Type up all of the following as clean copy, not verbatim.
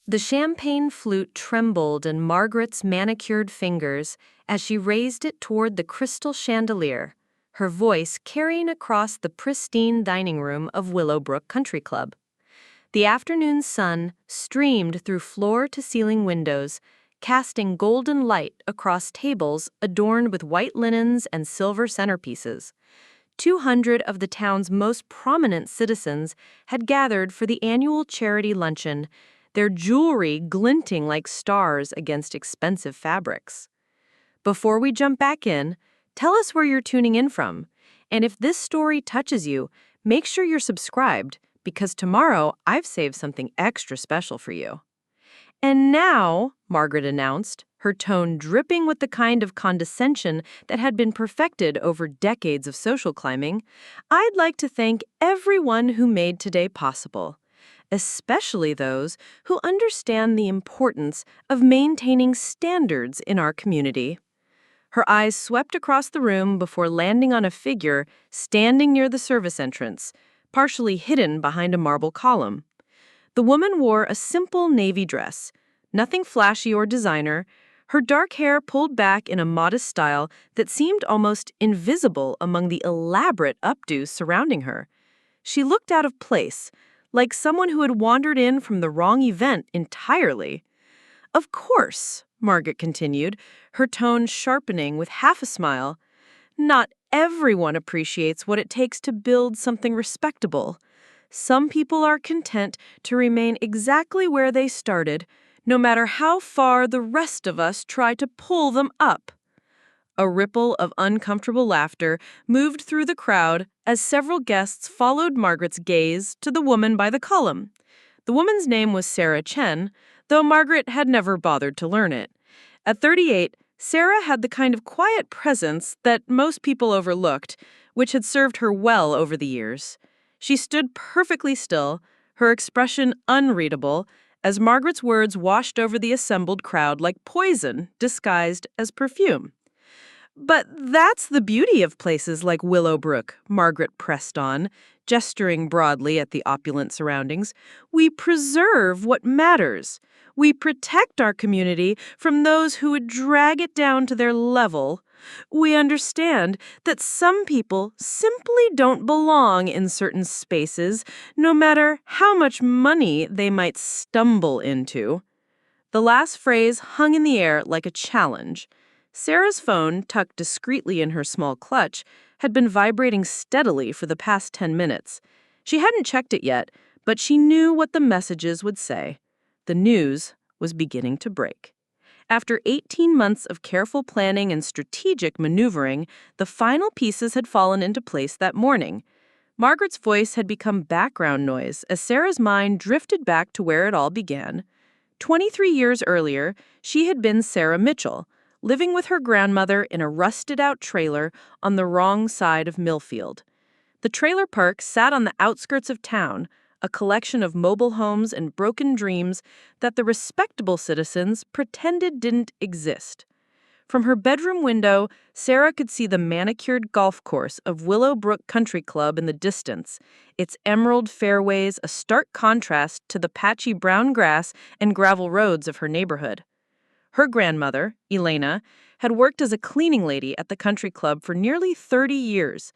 The champagne flute trembled in Margaret's manicured fingers as she raised it toward the crystal chandelier, her voice carrying across the pristine dining room of Willowbrook Country Club. The afternoon sun streamed through floor-to-ceiling windows, casting golden light across tables adorned with white linens and silver centerpieces. 200 of the town's most prominent citizens had gathered for the annual charity luncheon, their jewelry glinting like stars against expensive fabrics. Before we jump back in, tell us where you're tuning in from. And if this story touches you, make sure you're subscribed, because tomorrow I've saved something extra special for you. And now, Margaret announced, her tone dripping with the kind of condescension that had been perfected over decades of social climbing, I'd like to thank everyone who made today possible, especially those who understand the importance of maintaining standards in our community. Her eyes swept across the room before landing on a figure standing near the service entrance, partially hidden behind a marble column. The woman wore a simple navy dress, nothing flashy or designer, her dark hair pulled back in a modest style that seemed almost invisible among the elaborate updos surrounding her. She looked out of place, like someone who had wandered in from the wrong event entirely. "Of course," Margaret continued, her tone sharpening with half a smile, "not everyone appreciates what it takes to build something respectable. Some people are content to remain exactly where they started, no matter how far the rest of us try to pull them up." A ripple of uncomfortable laughter moved through the crowd as several guests followed Margaret's gaze to the woman by the column. The woman's name was Sarah Chen, though Margaret had never bothered to learn it. At 38, Sarah had the kind of quiet presence that most people overlooked, which had served her well over the years. She stood perfectly still, her expression unreadable, as Margaret's words washed over the assembled crowd like poison disguised as perfume. "But that's the beauty of places like Willowbrook," Margaret pressed on, gesturing broadly at the opulent surroundings. "We preserve what matters. We protect our community from those who would drag it down to their level. We understand that some people simply don't belong in certain spaces, no matter how much money they might stumble into." The last phrase hung in the air like a challenge. Sarah's phone, tucked discreetly in her small clutch, had been vibrating steadily for the past 10 minutes. She hadn't checked it yet, but she knew what the messages would say. The news was beginning to break. After 18 months of careful planning and strategic maneuvering, the final pieces had fallen into place that morning. Margaret's voice had become background noise as Sarah's mind drifted back to where it all began. 23 years earlier, she had been Sarah Mitchell, living with her grandmother in a rusted-out trailer on the wrong side of Millfield. The trailer park sat on the outskirts of town, a collection of mobile homes and broken dreams that the respectable citizens pretended didn't exist. From her bedroom window, Sarah could see the manicured golf course of Willowbrook Country Club in the distance, its emerald fairways a stark contrast to the patchy brown grass and gravel roads of her neighborhood. Her grandmother, Elena, had worked as a cleaning lady at the country club for nearly 30 years.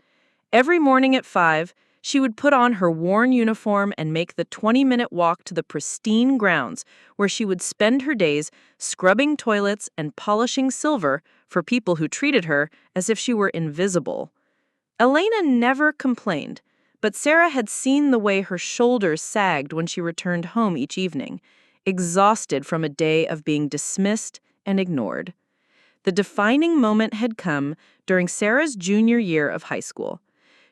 Every morning at 5, she would put on her worn uniform and make the 20-minute walk to the pristine grounds where she would spend her days scrubbing toilets and polishing silver for people who treated her as if she were invisible. Elena never complained, but Sarah had seen the way her shoulders sagged when she returned home each evening, exhausted from a day of being dismissed and ignored. The defining moment had come during Sarah's junior year of high school.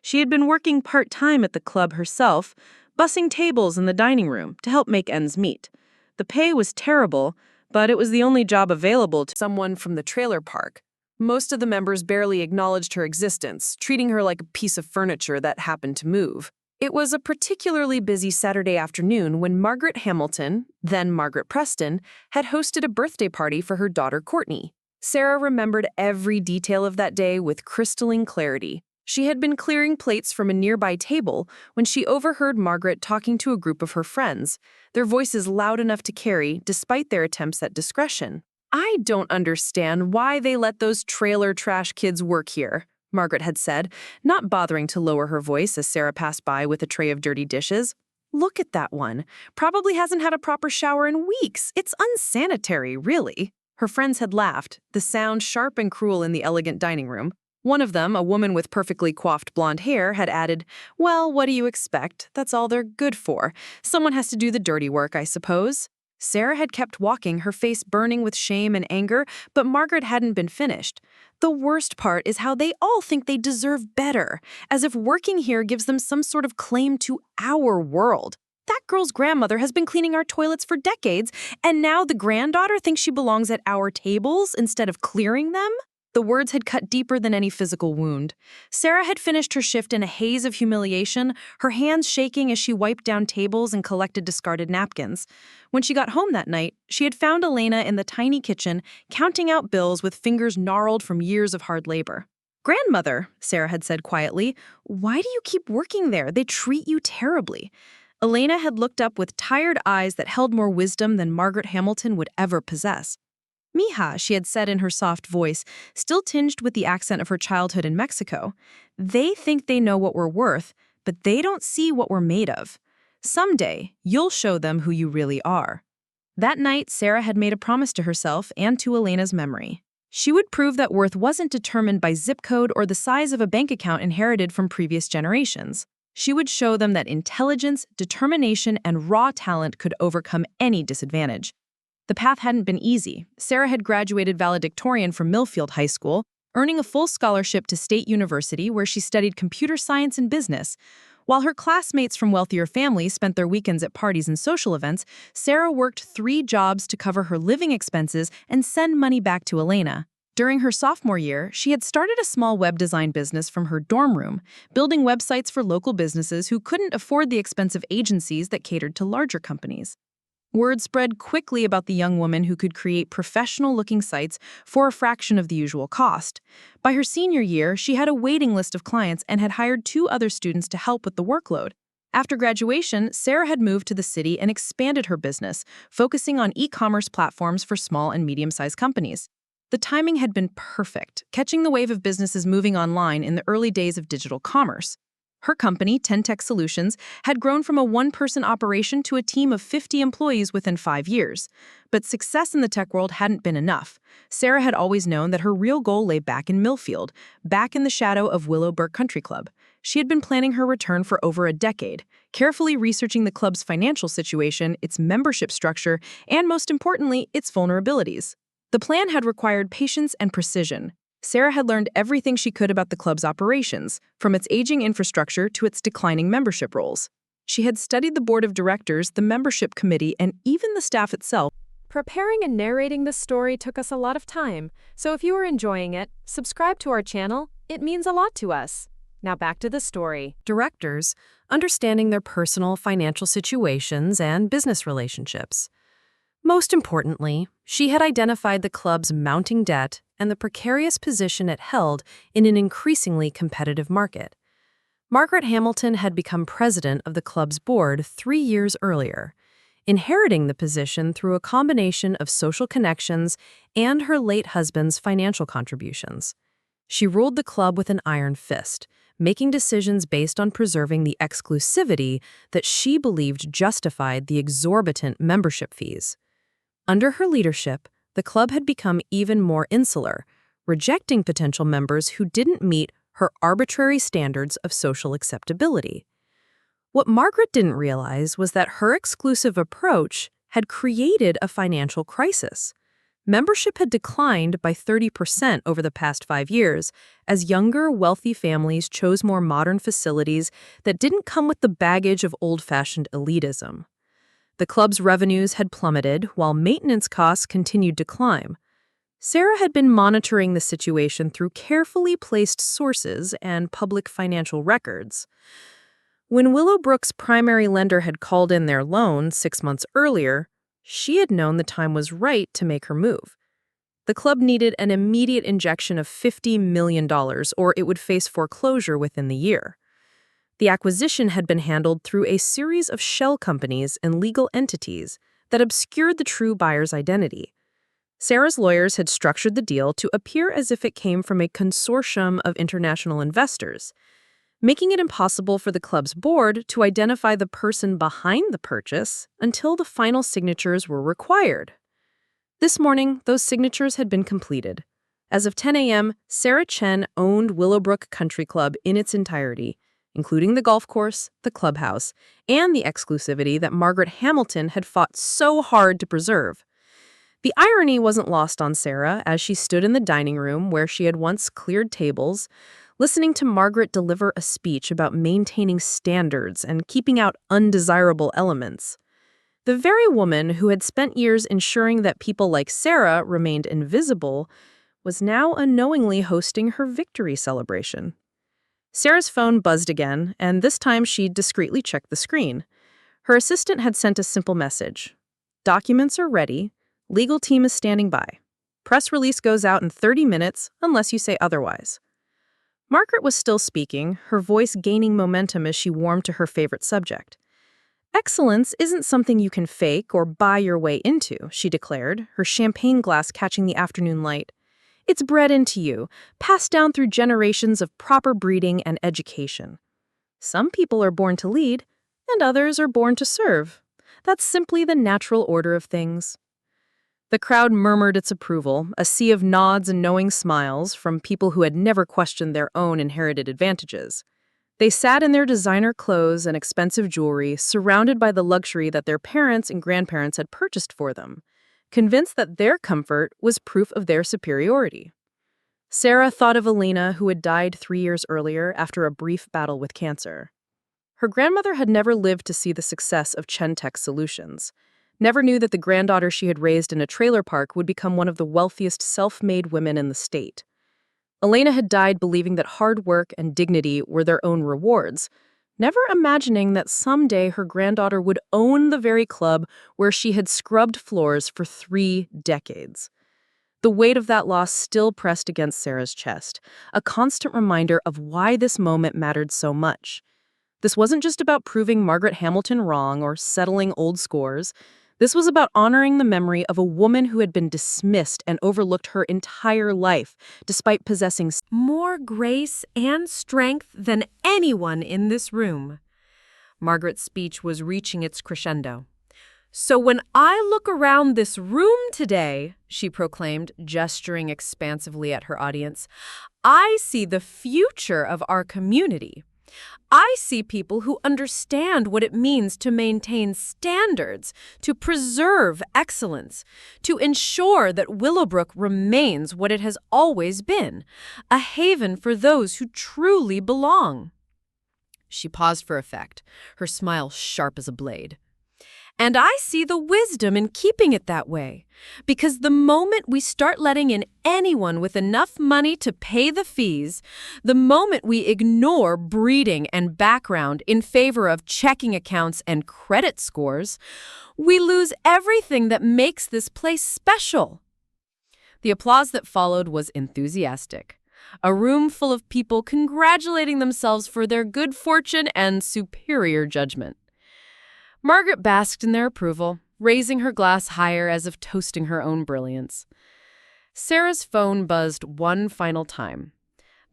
She had been working part-time at the club herself, bussing tables in the dining room to help make ends meet. The pay was terrible, but it was the only job available to someone from the trailer park. Most of the members barely acknowledged her existence, treating her like a piece of furniture that happened to move. It was a particularly busy Saturday afternoon when Margaret Hamilton, then Margaret Preston, had hosted a birthday party for her daughter Courtney. Sarah remembered every detail of that day with crystalline clarity. She had been clearing plates from a nearby table when she overheard Margaret talking to a group of her friends, their voices loud enough to carry despite their attempts at discretion. "I don't understand why they let those trailer trash kids work here," Margaret had said, not bothering to lower her voice as Sarah passed by with a tray of dirty dishes. "Look at that one. Probably hasn't had a proper shower in weeks. It's unsanitary, really." Her friends had laughed, the sound sharp and cruel in the elegant dining room. One of them, a woman with perfectly coiffed blonde hair, had added, "Well, what do you expect? That's all they're good for. Someone has to do the dirty work, I suppose." Sarah had kept walking, her face burning with shame and anger, but Margaret hadn't been finished. "The worst part is how they all think they deserve better, as if working here gives them some sort of claim to our world. That girl's grandmother has been cleaning our toilets for decades, and now the granddaughter thinks she belongs at our tables instead of clearing them?" The words had cut deeper than any physical wound. Sarah had finished her shift in a haze of humiliation, her hands shaking as she wiped down tables and collected discarded napkins. When she got home that night, she had found Elena in the tiny kitchen, counting out bills with fingers gnarled from years of hard labor. "Grandmother," Sarah had said quietly, "why do you keep working there? They treat you terribly." Elena had looked up with tired eyes that held more wisdom than Margaret Hamilton would ever possess. "Mija," she had said in her soft voice, still tinged with the accent of her childhood in Mexico, "they think they know what we're worth, but they don't see what we're made of. Someday, you'll show them who you really are." That night, Sarah had made a promise to herself and to Elena's memory. She would prove that worth wasn't determined by zip code or the size of a bank account inherited from previous generations. She would show them that intelligence, determination, and raw talent could overcome any disadvantage. The path hadn't been easy. Sarah had graduated valedictorian from Millfield High School, earning a full scholarship to State University where she studied computer science and business. While her classmates from wealthier families spent their weekends at parties and social events, Sarah worked 3 jobs to cover her living expenses and send money back to Elena. During her sophomore year, she had started a small web design business from her dorm room, building websites for local businesses who couldn't afford the expensive agencies that catered to larger companies. Word spread quickly about the young woman who could create professional-looking sites for a fraction of the usual cost. By her senior year, she had a waiting list of clients and had hired 2 other students to help with the workload. After graduation, Sarah had moved to the city and expanded her business, focusing on e-commerce platforms for small and medium-sized companies. The timing had been perfect, catching the wave of businesses moving online in the early days of digital commerce. Her company, 10 Tech Solutions, had grown from a one-person operation to a team of 50 employees within 5 years. But success in the tech world hadn't been enough. Sarah had always known that her real goal lay back in Millfield, back in the shadow of Willowbrook Country Club. She had been planning her return for over a decade, carefully researching the club's financial situation, its membership structure, and most importantly, its vulnerabilities. The plan had required patience and precision. Sarah had learned everything she could about the club's operations, from its aging infrastructure to its declining membership rolls. She had studied the board of directors, the membership committee, and even the staff itself. Preparing and narrating this story took us a lot of time, so if you are enjoying it, subscribe to our channel. It means a lot to us. Now back to the story. Directors, understanding their personal financial situations and business relationships. Most importantly, she had identified the club's mounting debt and the precarious position it held in an increasingly competitive market. Margaret Hamilton had become president of the club's board 3 years earlier, inheriting the position through a combination of social connections and her late husband's financial contributions. She ruled the club with an iron fist, making decisions based on preserving the exclusivity that she believed justified the exorbitant membership fees. Under her leadership, the club had become even more insular, rejecting potential members who didn't meet her arbitrary standards of social acceptability. What Margaret didn't realize was that her exclusive approach had created a financial crisis. Membership had declined by 30% over the past 5 years as younger, wealthy families chose more modern facilities that didn't come with the baggage of old-fashioned elitism. The club's revenues had plummeted while maintenance costs continued to climb. Sarah had been monitoring the situation through carefully placed sources and public financial records. When Willowbrook's primary lender had called in their loan 6 months earlier, she had known the time was right to make her move. The club needed an immediate injection of $50 million, or it would face foreclosure within the year. The acquisition had been handled through a series of shell companies and legal entities that obscured the true buyer's identity. Sarah's lawyers had structured the deal to appear as if it came from a consortium of international investors, making it impossible for the club's board to identify the person behind the purchase until the final signatures were required. This morning, those signatures had been completed. As of 10 a.m., Sarah Chen owned Willowbrook Country Club in its entirety, including the golf course, the clubhouse, and the exclusivity that Margaret Hamilton had fought so hard to preserve. The irony wasn't lost on Sarah as she stood in the dining room where she had once cleared tables, listening to Margaret deliver a speech about maintaining standards and keeping out undesirable elements. The very woman who had spent years ensuring that people like Sarah remained invisible was now unknowingly hosting her victory celebration. Sarah's phone buzzed again, and this time she discreetly checked the screen. Her assistant had sent a simple message. "Documents are ready. Legal team is standing by. Press release goes out in 30 minutes unless you say otherwise." Margaret was still speaking, her voice gaining momentum as she warmed to her favorite subject. "Excellence isn't something you can fake or buy your way into," she declared, her champagne glass catching the afternoon light. "It's bred into you, passed down through generations of proper breeding and education. Some people are born to lead, and others are born to serve. That's simply the natural order of things." The crowd murmured its approval, a sea of nods and knowing smiles from people who had never questioned their own inherited advantages. They sat in their designer clothes and expensive jewelry, surrounded by the luxury that their parents and grandparents had purchased for them, convinced that their comfort was proof of their superiority. Sarah thought of Elena, who had died 3 years earlier after a brief battle with cancer. Her grandmother had never lived to see the success of Chen Tech Solutions, never knew that the granddaughter she had raised in a trailer park would become one of the wealthiest self-made women in the state. Elena had died believing that hard work and dignity were their own rewards, never imagining that someday her granddaughter would own the very club where she had scrubbed floors for 3 decades. The weight of that loss still pressed against Sarah's chest, a constant reminder of why this moment mattered so much. This wasn't just about proving Margaret Hamilton wrong or settling old scores. This was about honoring the memory of a woman who had been dismissed and overlooked her entire life, despite possessing more grace and strength than anyone in this room. Margaret's speech was reaching its crescendo. "So when I look around this room today," she proclaimed, gesturing expansively at her audience, "I see the future of our community. I see people who understand what it means to maintain standards, to preserve excellence, to ensure that Willowbrook remains what it has always been, a haven for those who truly belong." She paused for effect, her smile sharp as a blade. "And I see the wisdom in keeping it that way, because the moment we start letting in anyone with enough money to pay the fees, the moment we ignore breeding and background in favor of checking accounts and credit scores, we lose everything that makes this place special." The applause that followed was enthusiastic. A room full of people congratulating themselves for their good fortune and superior judgment. Margaret basked in their approval, raising her glass higher as if toasting her own brilliance. Sarah's phone buzzed one final time.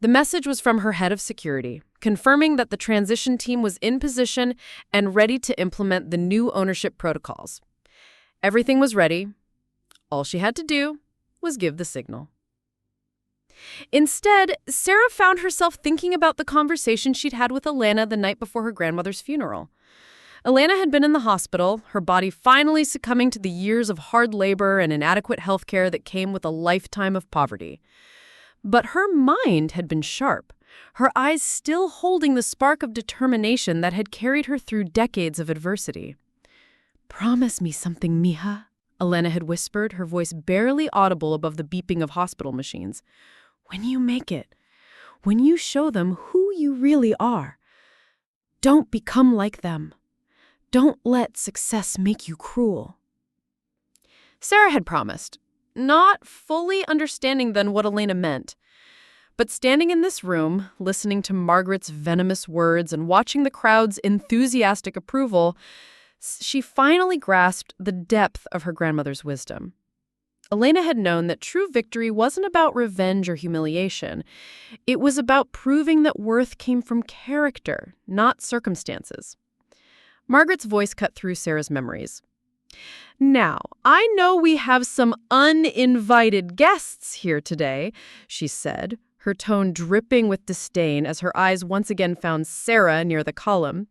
The message was from her head of security, confirming that the transition team was in position and ready to implement the new ownership protocols. Everything was ready. All she had to do was give the signal. Instead, Sarah found herself thinking about the conversation she'd had with Elena the night before her grandmother's funeral. Elena had been in the hospital, her body finally succumbing to the years of hard labor and inadequate health care that came with a lifetime of poverty. But her mind had been sharp, her eyes still holding the spark of determination that had carried her through decades of adversity. "Promise me something, mija," Elena had whispered, her voice barely audible above the beeping of hospital machines. "When you make it, when you show them who you really are, don't become like them. Don't let success make you cruel." Sarah had promised, not fully understanding then what Elena meant. But standing in this room, listening to Margaret's venomous words and watching the crowd's enthusiastic approval, she finally grasped the depth of her grandmother's wisdom. Elena had known that true victory wasn't about revenge or humiliation. It was about proving that worth came from character, not circumstances. Margaret's voice cut through Sarah's memories. "Now, I know we have some uninvited guests here today," she said, her tone dripping with disdain as her eyes once again found Sarah near the column.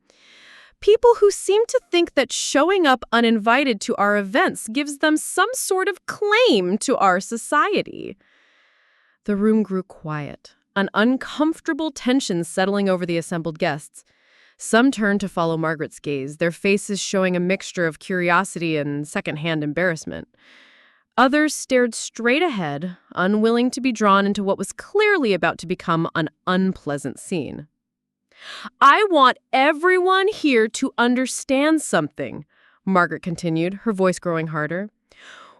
"People who seem to think that showing up uninvited to our events gives them some sort of claim to our society." The room grew quiet, an uncomfortable tension settling over the assembled guests. Some turned to follow Margaret's gaze, their faces showing a mixture of curiosity and secondhand embarrassment. Others stared straight ahead, unwilling to be drawn into what was clearly about to become an unpleasant scene. "I want everyone here to understand something," Margaret continued, her voice growing harder.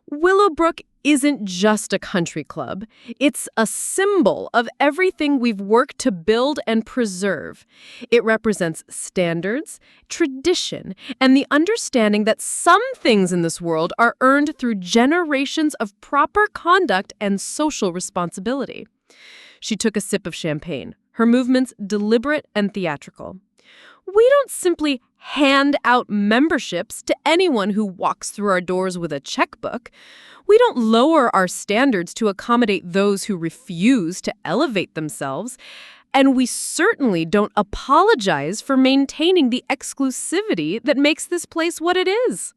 "Willowbrook isn't just a country club. It's a symbol of everything we've worked to build and preserve. It represents standards, tradition, and the understanding that some things in this world are earned through generations of proper conduct and social responsibility." She took a sip of champagne, her movements deliberate and theatrical. "We don't simply hand out memberships to anyone who walks through our doors with a checkbook. We don't lower our standards to accommodate those who refuse to elevate themselves. And we certainly don't apologize for maintaining the exclusivity that makes this place what it is."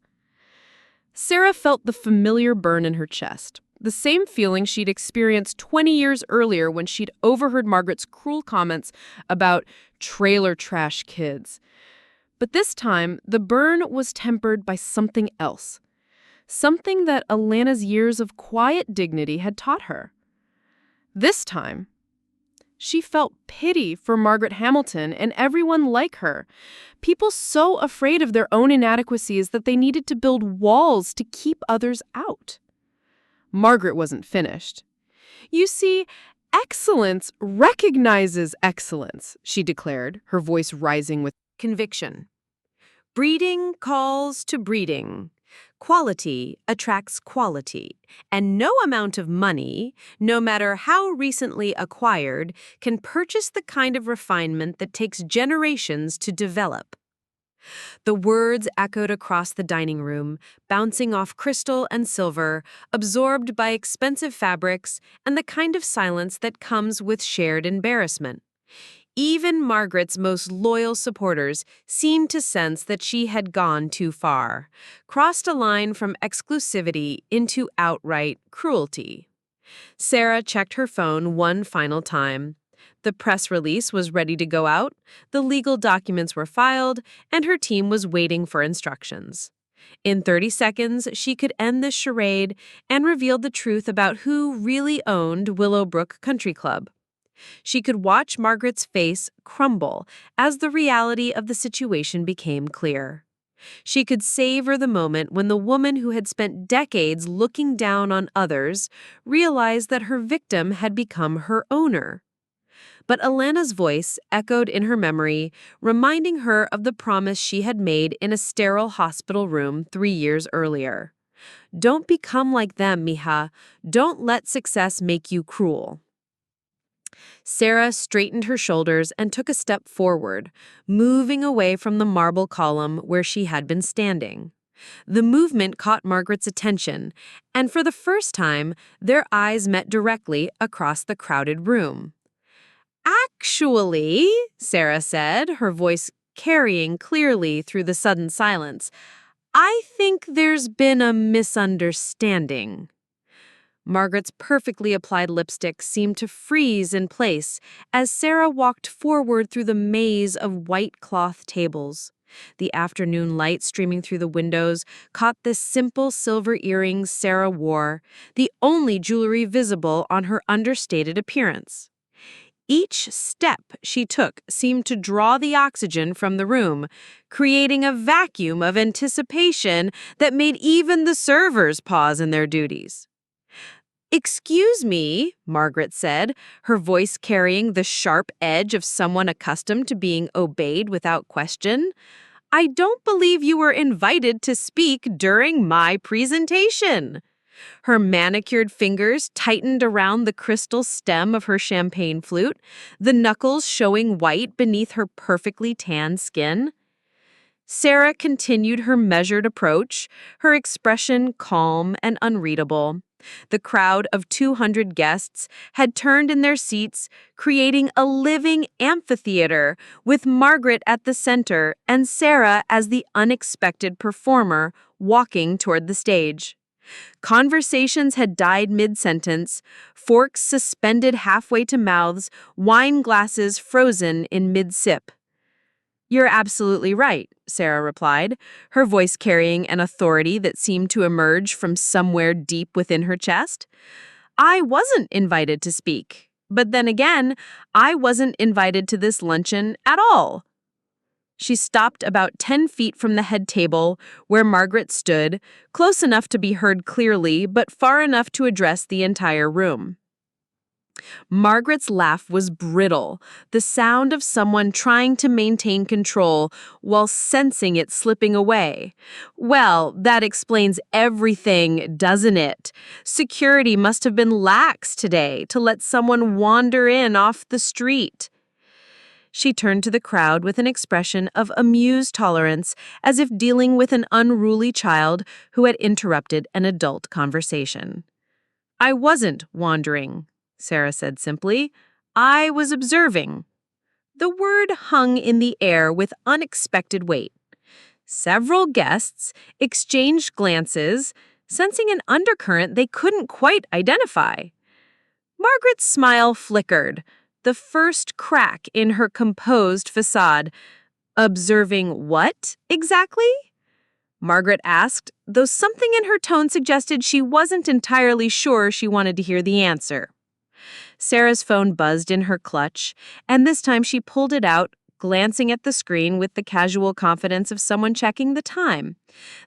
Sarah felt the familiar burn in her chest, the same feeling she'd experienced 20 years earlier when she'd overheard Margaret's cruel comments about trailer trash kids. But this time, the burn was tempered by something else. Something that Elena's years of quiet dignity had taught her. This time, she felt pity for Margaret Hamilton and everyone like her. People so afraid of their own inadequacies that they needed to build walls to keep others out. Margaret wasn't finished. "You see, excellence recognizes excellence," she declared, her voice rising with Conviction. Breeding calls to breeding. Quality attracts quality, and no amount of money, no matter how recently acquired, can purchase the kind of refinement that takes generations to develop. The words echoed across the dining room, bouncing off crystal and silver, absorbed by expensive fabrics and the kind of silence that comes with shared embarrassment. Even Margaret's most loyal supporters seemed to sense that she had gone too far, crossed a line from exclusivity into outright cruelty. Sarah checked her phone one final time. The press release was ready to go out, the legal documents were filed, and her team was waiting for instructions. In 30 seconds, she could end this charade and reveal the truth about who really owned Willowbrook Country Club. She could watch Margaret's face crumble as the reality of the situation became clear. She could savor the moment when the woman who had spent decades looking down on others realized that her victim had become her owner. But Elena's voice echoed in her memory, reminding her of the promise she had made in a sterile hospital room 3 years earlier. "Don't become like them, mija. Don't let success make you cruel." Sarah straightened her shoulders and took a step forward, moving away from the marble column where she had been standing. The movement caught Margaret's attention, and for the first time, their eyes met directly across the crowded room. "Actually," Sarah said, her voice carrying clearly through the sudden silence, "I think there's been a misunderstanding." Margaret's perfectly applied lipstick seemed to freeze in place as Sarah walked forward through the maze of white cloth tables. The afternoon light streaming through the windows caught the simple silver earrings Sarah wore, the only jewelry visible on her understated appearance. Each step she took seemed to draw the oxygen from the room, creating a vacuum of anticipation that made even the servers pause in their duties. "Excuse me," Margaret said, her voice carrying the sharp edge of someone accustomed to being obeyed without question. "I don't believe you were invited to speak during my presentation." Her manicured fingers tightened around the crystal stem of her champagne flute, the knuckles showing white beneath her perfectly tanned skin. Sarah continued her measured approach, her expression calm and unreadable. The crowd of 200 guests had turned in their seats, creating a living amphitheater, with Margaret at the center and Sarah as the unexpected performer walking toward the stage. Conversations had died mid-sentence, forks suspended halfway to mouths, wine glasses frozen in mid-sip. "You're absolutely right," Sarah replied, her voice carrying an authority that seemed to emerge from somewhere deep within her chest. "I wasn't invited to speak. But then again, I wasn't invited to this luncheon at all." She stopped about 10 feet from the head table, where Margaret stood, close enough to be heard clearly, but far enough to address the entire room. Margaret's laugh was brittle, the sound of someone trying to maintain control while sensing it slipping away. "Well, that explains everything, doesn't it? Security must have been lax today to let someone wander in off the street." She turned to the crowd with an expression of amused tolerance, as if dealing with an unruly child who had interrupted an adult conversation. "I wasn't wandering," Sarah said simply. "I was observing." The word hung in the air with unexpected weight. Several guests exchanged glances, sensing an undercurrent they couldn't quite identify. Margaret's smile flickered, the first crack in her composed facade. "Observing what, exactly?" Margaret asked, though something in her tone suggested she wasn't entirely sure she wanted to hear the answer. Sarah's phone buzzed in her clutch, and this time she pulled it out, glancing at the screen with the casual confidence of someone checking the time.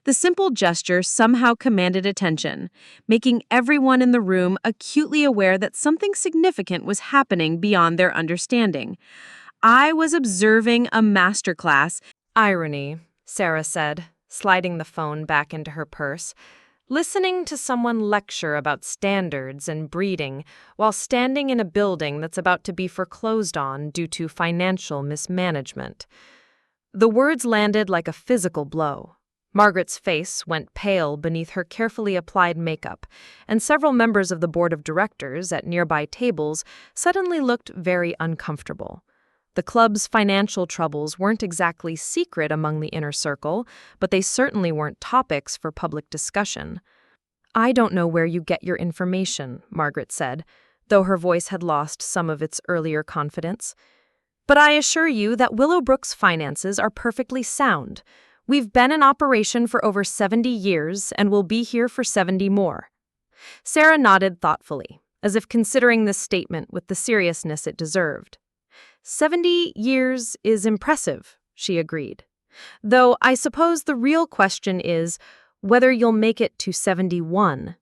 The simple gesture somehow commanded attention, making everyone in the room acutely aware that something significant was happening beyond their understanding. "I was observing a masterclass." Irony, Sarah said, sliding the phone back into her purse. "Listening to someone lecture about standards and breeding while standing in a building that's about to be foreclosed on due to financial mismanagement." The words landed like a physical blow. Margaret's face went pale beneath her carefully applied makeup, and several members of the board of directors at nearby tables suddenly looked very uncomfortable. The club's financial troubles weren't exactly secret among the inner circle, but they certainly weren't topics for public discussion. "I don't know where you get your information," Margaret said, though her voice had lost some of its earlier confidence. "But I assure you that Willowbrook's finances are perfectly sound. We've been in operation for over 70 years and will be here for 70 more. Sarah nodded thoughtfully, as if considering this statement with the seriousness it deserved. 70 years is impressive, she agreed. Though I suppose the real question is whether you'll make it to 71.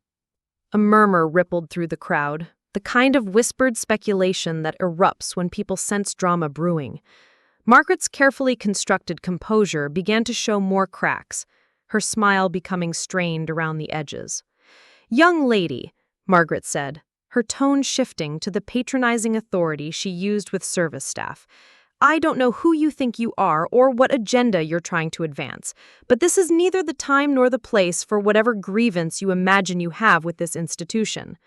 A murmur rippled through the crowd, the kind of whispered speculation that erupts when people sense drama brewing. Margaret's carefully constructed composure began to show more cracks, her smile becoming strained around the edges. "Young lady," Margaret said, her tone shifting to the patronizing authority she used with service staff. "I don't know who you think you are or what agenda you're trying to advance, but this is neither the time nor the place for whatever grievance you imagine you have with this institution."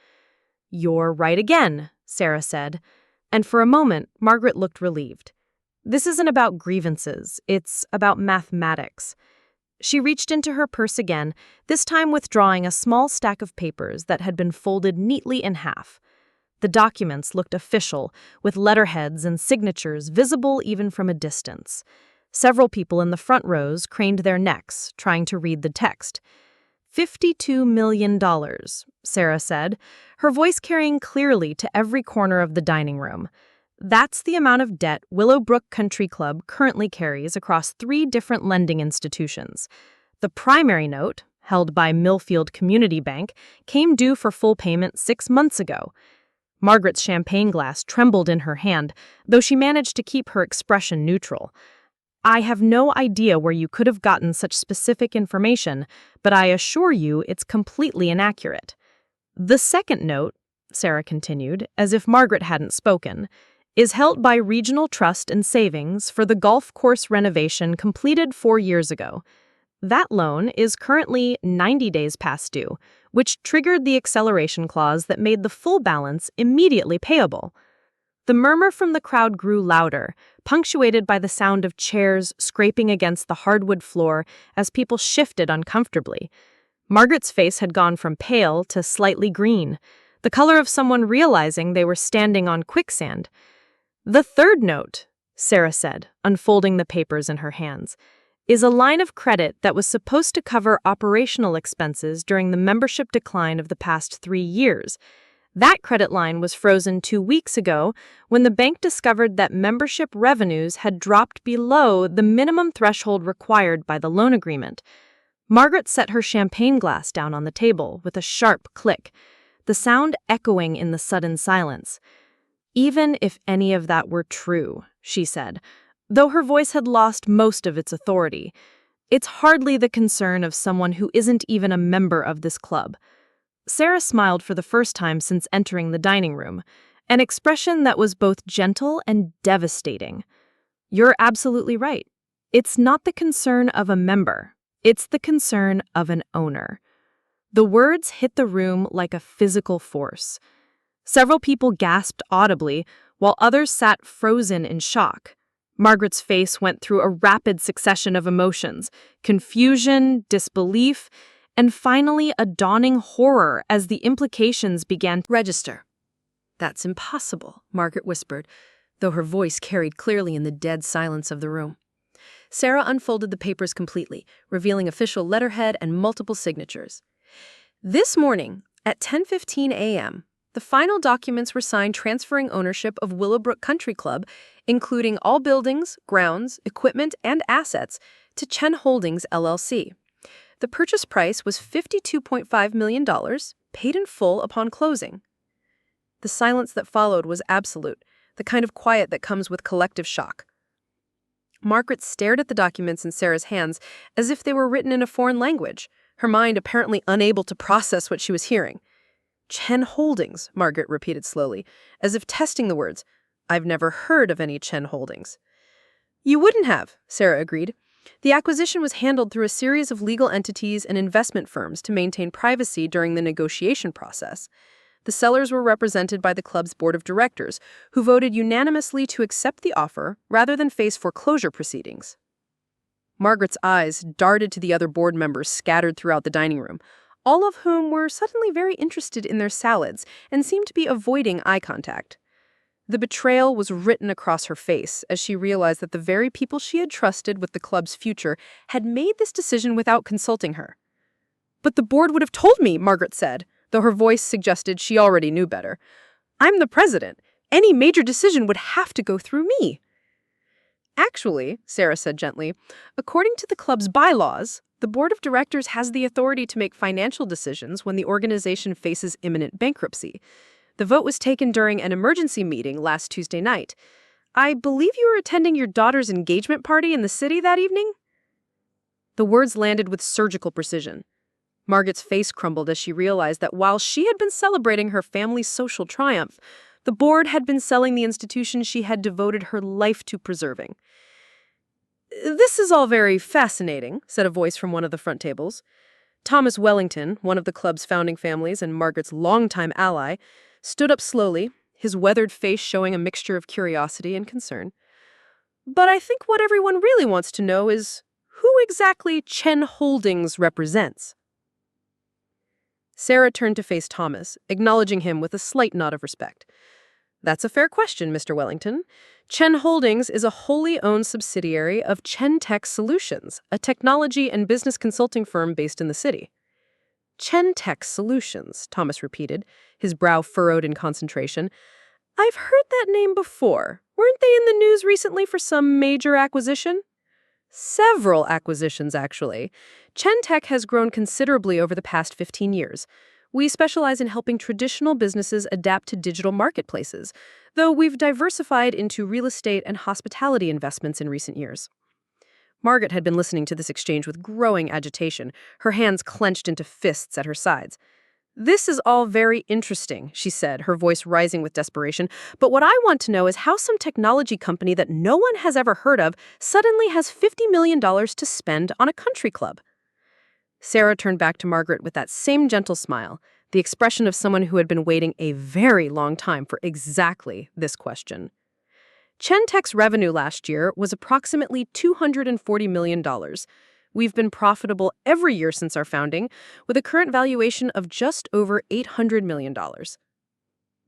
"You're right again," Sarah said, and for a moment, Margaret looked relieved. "This isn't about grievances, it's about mathematics." She reached into her purse again, this time withdrawing a small stack of papers that had been folded neatly in half. The documents looked official, with letterheads and signatures visible even from a distance. Several people in the front rows craned their necks, trying to read the text. $52 million, Sarah said, her voice carrying clearly to every corner of the dining room. That's the amount of debt Willowbrook Country Club currently carries across 3 different lending institutions. The primary note, held by Millfield Community Bank, came due for full payment 6 months ago. Margaret's champagne glass trembled in her hand, though she managed to keep her expression neutral. I have no idea where you could have gotten such specific information, but I assure you it's completely inaccurate. The second note, Sarah continued, as if Margaret hadn't spoken, is held by Regional Trust and Savings for the golf course renovation completed 4 years ago. That loan is currently 90 days past due, which triggered the acceleration clause that made the full balance immediately payable. The murmur from the crowd grew louder, punctuated by the sound of chairs scraping against the hardwood floor as people shifted uncomfortably. Margaret's face had gone from pale to slightly green, the color of someone realizing they were standing on quicksand. The third note, Sarah said, unfolding the papers in her hands, is a line of credit that was supposed to cover operational expenses during the membership decline of the past 3 years. That credit line was frozen 2 weeks ago when the bank discovered that membership revenues had dropped below the minimum threshold required by the loan agreement. Margaret set her champagne glass down on the table with a sharp click, the sound echoing in the sudden silence. Even if any of that were true, she said, though her voice had lost most of its authority, it's hardly the concern of someone who isn't even a member of this club. Sarah smiled for the first time since entering the dining room, an expression that was both gentle and devastating. You're absolutely right. It's not the concern of a member. It's the concern of an owner. The words hit the room like a physical force. Several people gasped audibly, while others sat frozen in shock. Margaret's face went through a rapid succession of emotions, confusion, disbelief, and finally a dawning horror as the implications began to Register. That's impossible, Margaret whispered, though her voice carried clearly in the dead silence of the room. Sarah unfolded the papers completely, revealing official letterhead and multiple signatures. This morning, at 10:15 a.m., the final documents were signed transferring ownership of Willowbrook Country Club, including all buildings, grounds, equipment, and assets, to Chen Holdings, LLC. The purchase price was $52.5 million, paid in full upon closing. The silence that followed was absolute, the kind of quiet that comes with collective shock. Margaret stared at the documents in Sarah's hands as if they were written in a foreign language, her mind apparently unable to process what she was hearing. Chen Holdings, Margaret repeated slowly, as if testing the words. I've never heard of any Chen Holdings. You wouldn't have, Sarah agreed. The acquisition was handled through a series of legal entities and investment firms to maintain privacy during the negotiation process. The sellers were represented by the club's board of directors, who voted unanimously to accept the offer rather than face foreclosure proceedings. Margaret's eyes darted to the other board members scattered throughout the dining room, all of whom were suddenly very interested in their salads and seemed to be avoiding eye contact. The betrayal was written across her face as she realized that the very people she had trusted with the club's future had made this decision without consulting her. But the board would have told me, Margaret said, though her voice suggested she already knew better. I'm the president. Any major decision would have to go through me. Actually, Sarah said gently, according to the club's bylaws, the board of directors has the authority to make financial decisions when the organization faces imminent bankruptcy. The vote was taken during an emergency meeting last Tuesday night. I believe you were attending your daughter's engagement party in the city that evening? The words landed with surgical precision. Margaret's face crumbled as she realized that while she had been celebrating her family's social triumph, the board had been selling the institution she had devoted her life to preserving. This is all very fascinating, said a voice from one of the front tables. Thomas Wellington, one of the club's founding families and Margaret's longtime ally, stood up slowly, his weathered face showing a mixture of curiosity and concern. But I think what everyone really wants to know is who exactly Chen Holdings represents. Sarah turned to face Thomas, acknowledging him with a slight nod of respect. That's a fair question, Mr. Wellington. Chen Holdings is a wholly owned subsidiary of Chen Tech Solutions, a technology and business consulting firm based in the city. Chen Tech Solutions, Thomas repeated, his brow furrowed in concentration. I've heard that name before. Weren't they in the news recently for some major acquisition? Several acquisitions, actually. Chentech has grown considerably over the past 15 years. We specialize in helping traditional businesses adapt to digital marketplaces, though we've diversified into real estate and hospitality investments in recent years. Margaret had been listening to this exchange with growing agitation, her hands clenched into fists at her sides. "This is all very interesting," she said, her voice rising with desperation. "But what I want to know is how some technology company that no one has ever heard of suddenly has $50 million to spend on a country club." Sarah turned back to Margaret with that same gentle smile, the expression of someone who had been waiting a very long time for exactly this question. Chentech's revenue last year was approximately $240 million. We've been profitable every year since our founding, with a current valuation of just over $800 million.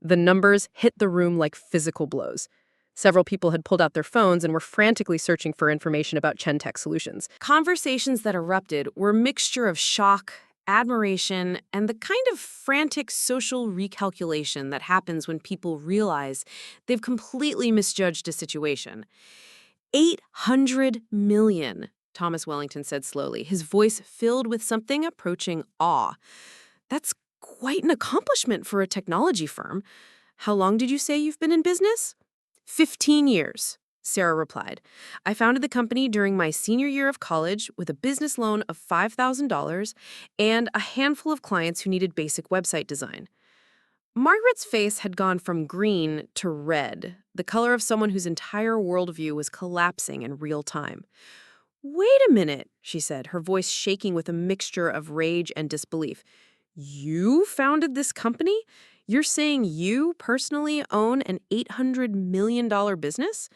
The numbers hit the room like physical blows. Several people had pulled out their phones and were frantically searching for information about Chentech solutions. Conversations that erupted were a mixture of shock, admiration, and the kind of frantic social recalculation that happens when people realize they've completely misjudged a situation. 800 million, Thomas Wellington said slowly, his voice filled with something approaching awe. That's quite an accomplishment for a technology firm. How long did you say you've been in business? 15 years, Sarah replied. I founded the company during my senior year of college with a business loan of $5,000 and a handful of clients who needed basic website design. Margaret's face had gone from green to red, the color of someone whose entire worldview was collapsing in real time. "Wait a minute," she said, her voice shaking with a mixture of rage and disbelief. "You founded this company? You're saying you personally own an $800 million business?"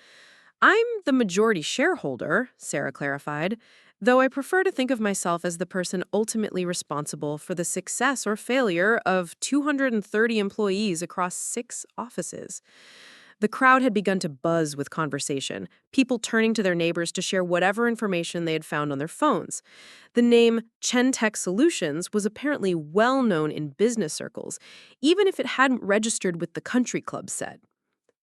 "I'm the majority shareholder," Sarah clarified, "though I prefer to think of myself as the person ultimately responsible for the success or failure of 230 employees across 6 offices." The crowd had begun to buzz with conversation, people turning to their neighbors to share whatever information they had found on their phones. The name Chentech Solutions was apparently well known in business circles, even if it hadn't registered with the country club set.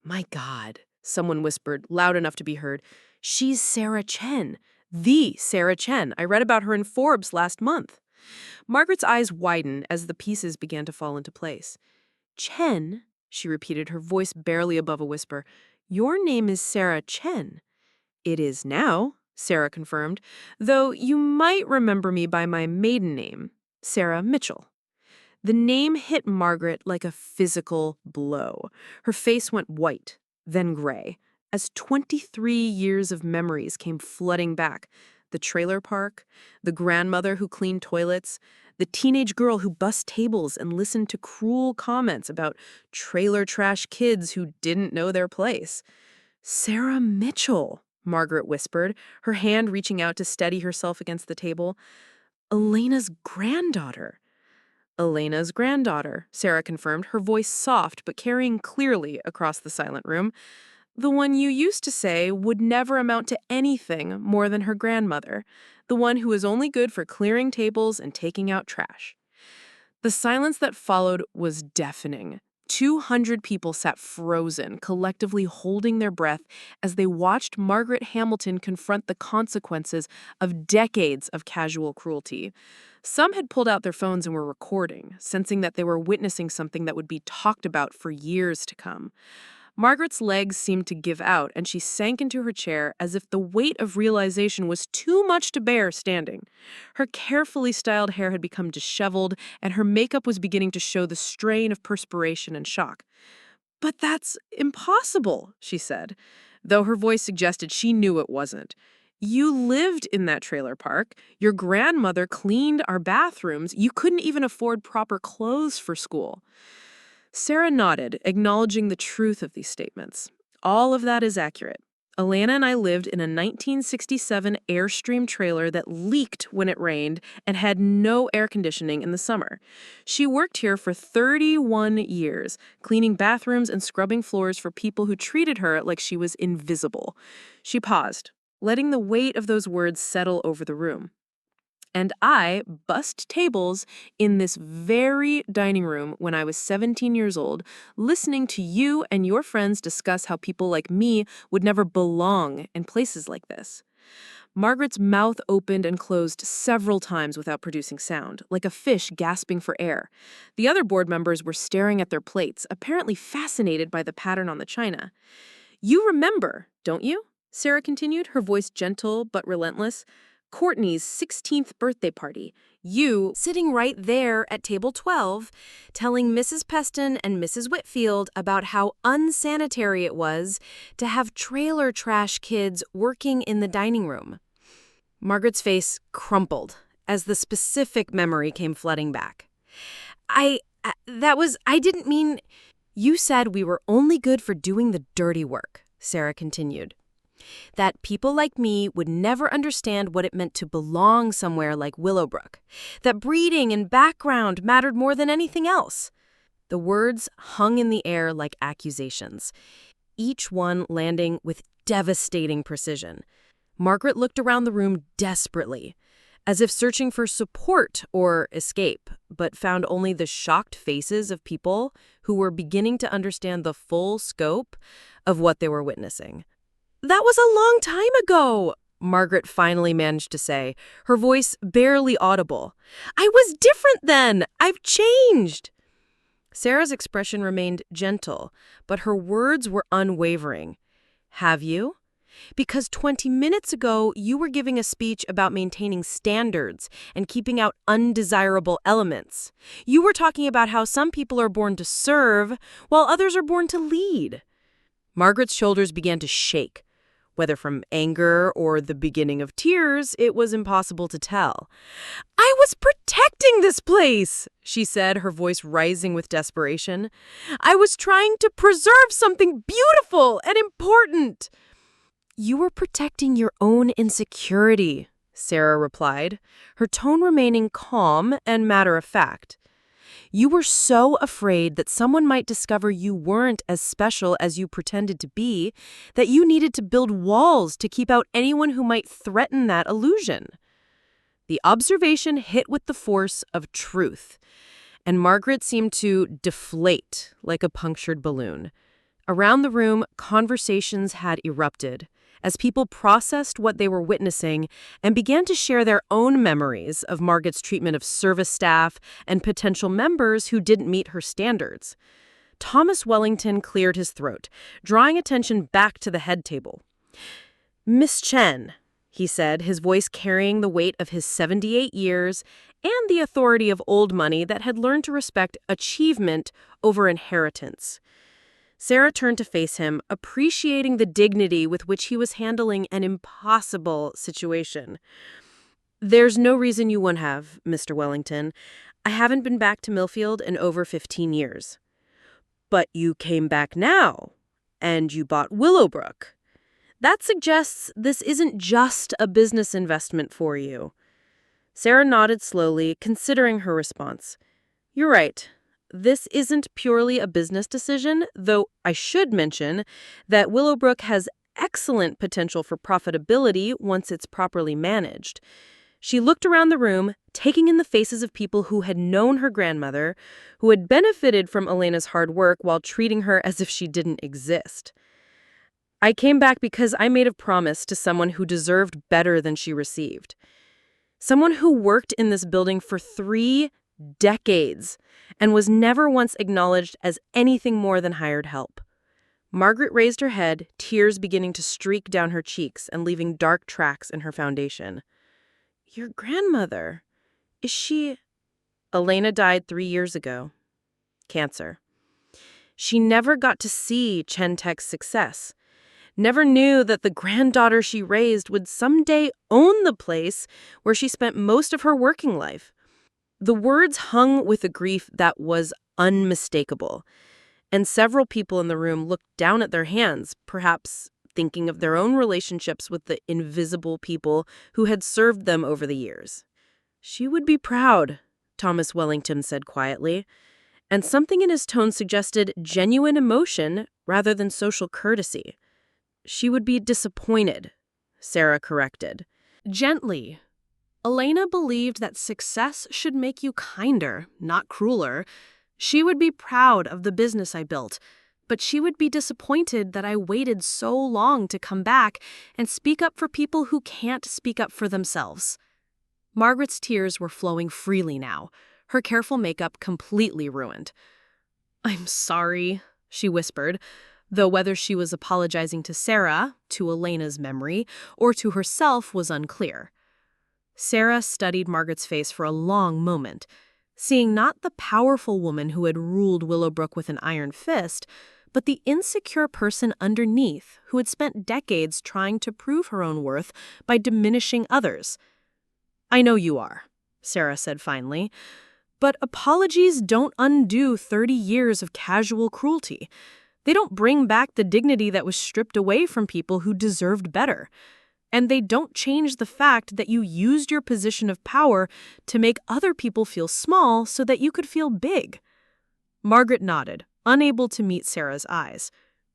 "My God," someone whispered, loud enough to be heard. "She's Sarah Chen. The Sarah Chen. I read about her in Forbes last month." Margaret's eyes widened as the pieces began to fall into place. "Chen?" she repeated, her voice barely above a whisper. "Your name is Sarah Chen." "It is now," Sarah confirmed, "though you might remember me by my maiden name, Sarah Mitchell." The name hit Margaret like a physical blow. Her face went white, then gray, as 23 years of memories came flooding back. The trailer park, the grandmother who cleaned toilets, the teenage girl who bussed tables and listened to cruel comments about trailer trash kids who didn't know their place. "Sarah Mitchell," Margaret whispered, her hand reaching out to steady herself against the table. "Elena's granddaughter." "Elena's granddaughter," Sarah confirmed, her voice soft but carrying clearly across the silent room. "The one you used to say would never amount to anything more than her grandmother, the one who was only good for clearing tables and taking out trash." The silence that followed was deafening. 200 people sat frozen, collectively holding their breath as they watched Margaret Hamilton confront the consequences of decades of casual cruelty. Some had pulled out their phones and were recording, sensing that they were witnessing something that would be talked about for years to come. Margaret's legs seemed to give out, and she sank into her chair as if the weight of realization was too much to bear standing. Her carefully styled hair had become disheveled, and her makeup was beginning to show the strain of perspiration and shock. "But that's impossible," she said, though her voice suggested she knew it wasn't. "You lived in that trailer park. Your grandmother cleaned our bathrooms. You couldn't even afford proper clothes for school." Sarah nodded, acknowledging the truth of these statements. "All of that is accurate. Elena and I lived in a 1967 Airstream trailer that leaked when it rained and had no air conditioning in the summer. She worked here for 31 years, cleaning bathrooms and scrubbing floors for people who treated her like she was invisible." She paused, letting the weight of those words settle over the room. "And I bussed tables in this very dining room when I was 17 years old, listening to you and your friends discuss how people like me would never belong in places like this." Margaret's mouth opened and closed several times without producing sound, like a fish gasping for air. The other board members were staring at their plates, apparently fascinated by the pattern on the china. "You remember, don't you?" Sarah continued, her voice gentle but relentless. "Courtney's 16th birthday party. You sitting right there at table 12, telling Mrs. Peston and Mrs. Whitfield about how unsanitary it was to have trailer trash kids working in the dining room." Margaret's face crumpled as the specific memory came flooding back. I didn't mean. "You said we were only good for doing the dirty work," Sarah continued. "That people like me would never understand what it meant to belong somewhere like Willowbrook. That breeding and background mattered more than anything else." The words hung in the air like accusations, each one landing with devastating precision. Margaret looked around the room desperately, as if searching for support or escape, but found only the shocked faces of people who were beginning to understand the full scope of what they were witnessing. "That was a long time ago," Margaret finally managed to say, her voice barely audible. "I was different then. I've changed." Sarah's expression remained gentle, but her words were unwavering. "Have you? Because 20 minutes ago, you were giving a speech about maintaining standards and keeping out undesirable elements. You were talking about how some people are born to serve, while others are born to lead." Margaret's shoulders began to shake. Whether from anger or the beginning of tears, it was impossible to tell. "I was protecting this place," she said, her voice rising with desperation. "I was trying to preserve something beautiful and important." "You were protecting your own insecurity," Sarah replied, her tone remaining calm and matter-of-fact. "You were so afraid that someone might discover you weren't as special as you pretended to be that you needed to build walls to keep out anyone who might threaten that illusion." The observation hit with the force of truth, and Margaret seemed to deflate like a punctured balloon. Around the room, conversations had erupted as people processed what they were witnessing and began to share their own memories of Margaret's treatment of service staff and potential members who didn't meet her standards. Thomas Wellington cleared his throat, drawing attention back to the head table. "Miss Chen," he said, his voice carrying the weight of his 78 years and the authority of old money that had learned to respect achievement over inheritance. Sarah turned to face him, appreciating the dignity with which he was handling an impossible situation. "There's no reason you wouldn't have, Mr. Wellington. I haven't been back to Millfield in over 15 years. But you came back now, and you bought Willowbrook. That suggests this isn't just a business investment for you." Sarah nodded slowly, considering her response. "You're right. This isn't purely a business decision, though I should mention that Willowbrook has excellent potential for profitability once it's properly managed." She looked around the room, taking in the faces of people who had known her grandmother, who had benefited from Elena's hard work while treating her as if she didn't exist. "I came back because I made a promise to someone who deserved better than she received. Someone who worked in this building for 3 decades and was never once acknowledged as anything more than hired help." Margaret raised her head, tears beginning to streak down her cheeks and leaving dark tracks in her foundation. "Your grandmother, is she—" "Elena died 3 years ago. Cancer. She never got to see Chen Tech's success. Never knew that the granddaughter she raised would someday own the place where she spent most of her working life." The words hung with a grief that was unmistakable, and several people in the room looked down at their hands, perhaps thinking of their own relationships with the invisible people who had served them over the years. "She would be proud," Thomas Wellington said quietly, and something in his tone suggested genuine emotion rather than social courtesy. "She would be disappointed," Sarah corrected. Gently. "Elena believed that success should make you kinder, not crueler. She would be proud of the business I built, but she would be disappointed that I waited so long to come back and speak up for people who can't speak up for themselves. Margaret's tears were flowing freely now, her careful makeup completely ruined. "I'm sorry," she whispered, though whether she was apologizing to Sarah, to Elena's memory, or to herself was unclear. Sarah studied Margaret's face for a long moment, seeing not the powerful woman who had ruled Willowbrook with an iron fist, but the insecure person underneath who had spent decades trying to prove her own worth by diminishing others. "I know you are," Sarah said finally, "but apologies don't undo 30 years of casual cruelty. They don't bring back the dignity that was stripped away from people who deserved better. And they don't change the fact that you used your position of power to make other people feel small so that you could feel big." Margaret nodded, unable to meet Sarah's eyes.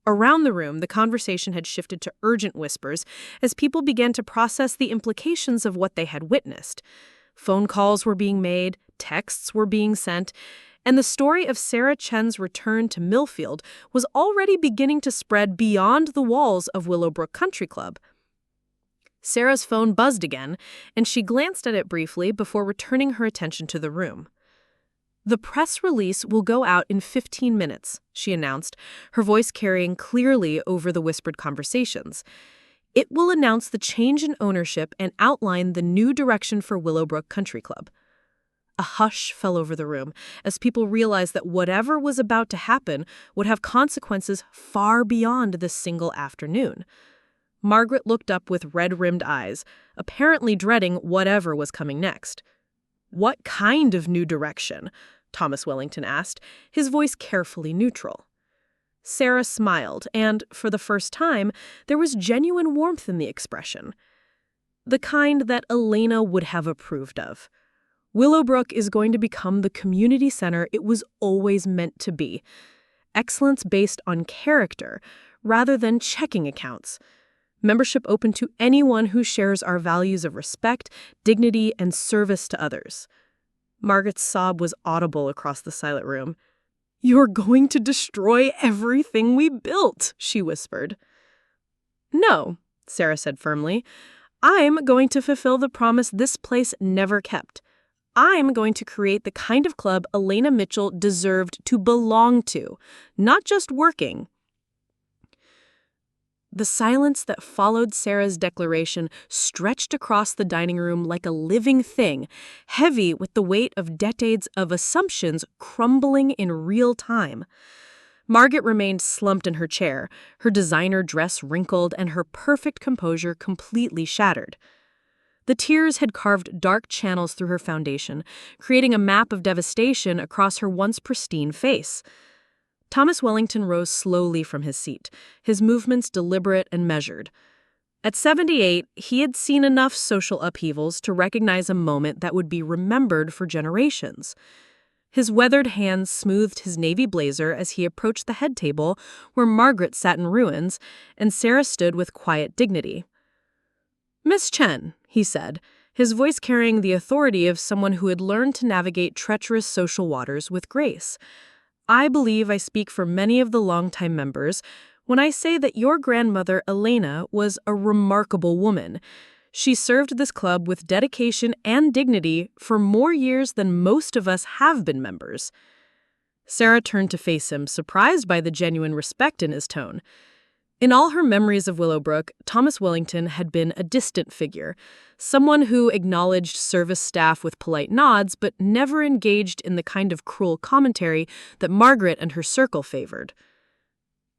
Around the room, the conversation had shifted to urgent whispers as people began to process the implications of what they had witnessed. Phone calls were being made, texts were being sent, and the story of Sarah Chen's return to Millfield was already beginning to spread beyond the walls of Willowbrook Country Club. Sarah's phone buzzed again, and she glanced at it briefly before returning her attention to the room. "The press release will go out in 15 minutes, she announced, her voice carrying clearly over the whispered conversations. "It will announce the change in ownership and outline the new direction for Willowbrook Country Club." A hush fell over the room as people realized that whatever was about to happen would have consequences far beyond this single afternoon. Margaret looked up with red-rimmed eyes, apparently dreading whatever was coming next. "What kind of new direction?" Thomas Wellington asked, his voice carefully neutral. Sarah smiled, and, for the first time, there was genuine warmth in the expression. "The kind that Elena would have approved of. Willowbrook is going to become the community center it was always meant to be. Excellence based on character, rather than checking accounts. Membership open to anyone who shares our values of respect, dignity, and service to others." Margaret's sob was audible across the silent room. "You're going to destroy everything we built," she whispered. "No," Sarah said firmly. "I'm going to fulfill the promise this place never kept. I'm going to create the kind of club Elena Mitchell deserved to belong to, not just working." The silence that followed Sarah's declaration stretched across the dining room like a living thing, heavy with the weight of decades of assumptions crumbling in real time. Margaret remained slumped in her chair, her designer dress wrinkled and her perfect composure completely shattered. The tears had carved dark channels through her foundation, creating a map of devastation across her once pristine face. Thomas Wellington rose slowly from his seat, his movements deliberate and measured. At 78, he had seen enough social upheavals to recognize a moment that would be remembered for generations. His weathered hands smoothed his navy blazer as he approached the head table where Margaret sat in ruins and Sarah stood with quiet dignity. "Miss Chen," he said, his voice carrying the authority of someone who had learned to navigate treacherous social waters with grace, "I believe I speak for many of the longtime members when I say that your grandmother, Elena, was a remarkable woman. She served this club with dedication and dignity for more years than most of us have been members." Sarah turned to face him, surprised by the genuine respect in his tone. In all her memories of Willowbrook, Thomas Wellington had been a distant figure, someone who acknowledged service staff with polite nods but never engaged in the kind of cruel commentary that Margaret and her circle favored.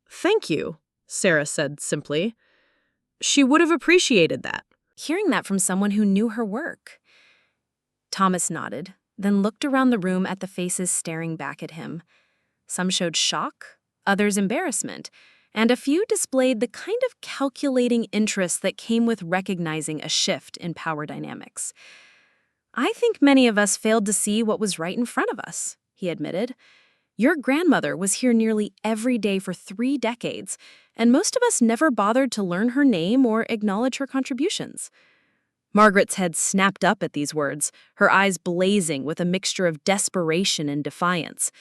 "Thank you," Sarah said simply. She would have appreciated that. Hearing that from someone who knew her work. Thomas nodded, then looked around the room at the faces staring back at him. Some showed shock, others embarrassment, and a few displayed the kind of calculating interest that came with recognizing a shift in power dynamics. "I think many of us failed to see what was right in front of us," he admitted. "Your grandmother was here nearly every day for 3 decades, and most of us never bothered to learn her name or acknowledge her contributions." Margaret's head snapped up at these words, her eyes blazing with a mixture of desperation and defiance.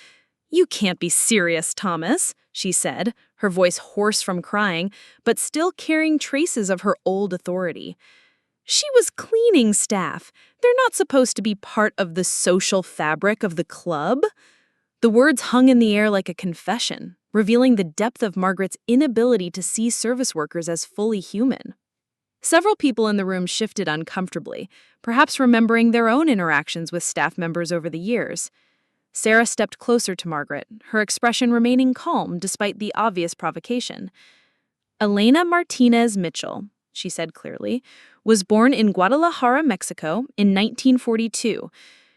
"You can't be serious, Thomas," she said, her voice hoarse from crying, but still carrying traces of her old authority. She was cleaning staff. They're not supposed to be part of the social fabric of the club. The words hung in the air like a confession, revealing the depth of Margaret's inability to see service workers as fully human. Several people in the room shifted uncomfortably, perhaps remembering their own interactions with staff members over the years. Sarah stepped closer to Margaret, her expression remaining calm despite the obvious provocation. Elena Martinez Mitchell, she said clearly, was born in Guadalajara, Mexico, in 1942.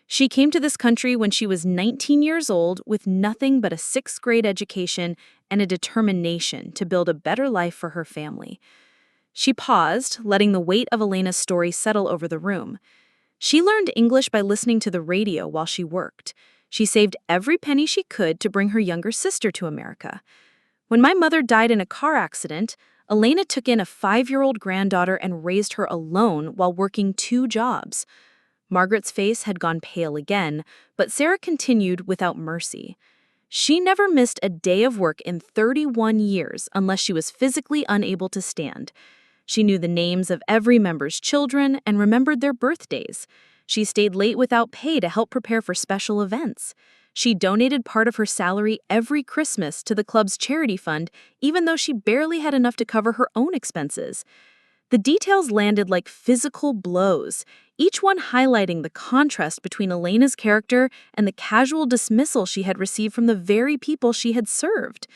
She came to this country when she was 19 years old with nothing but a sixth-grade education and a determination to build a better life for her family. She paused, letting the weight of Elena's story settle over the room. She learned English by listening to the radio while she worked. She saved every penny she could to bring her younger sister to America. When my mother died in a car accident, Elena took in a 5-year-old granddaughter and raised her alone while working 2 jobs. Margaret's face had gone pale again, but Sarah continued without mercy. She never missed a day of work in 31 years unless she was physically unable to stand. She knew the names of every member's children and remembered their birthdays. She stayed late without pay to help prepare for special events. She donated part of her salary every Christmas to the club's charity fund, even though she barely had enough to cover her own expenses. The details landed like physical blows, each one highlighting the contrast between Elena's character and the casual dismissal she had received from the very people she had served.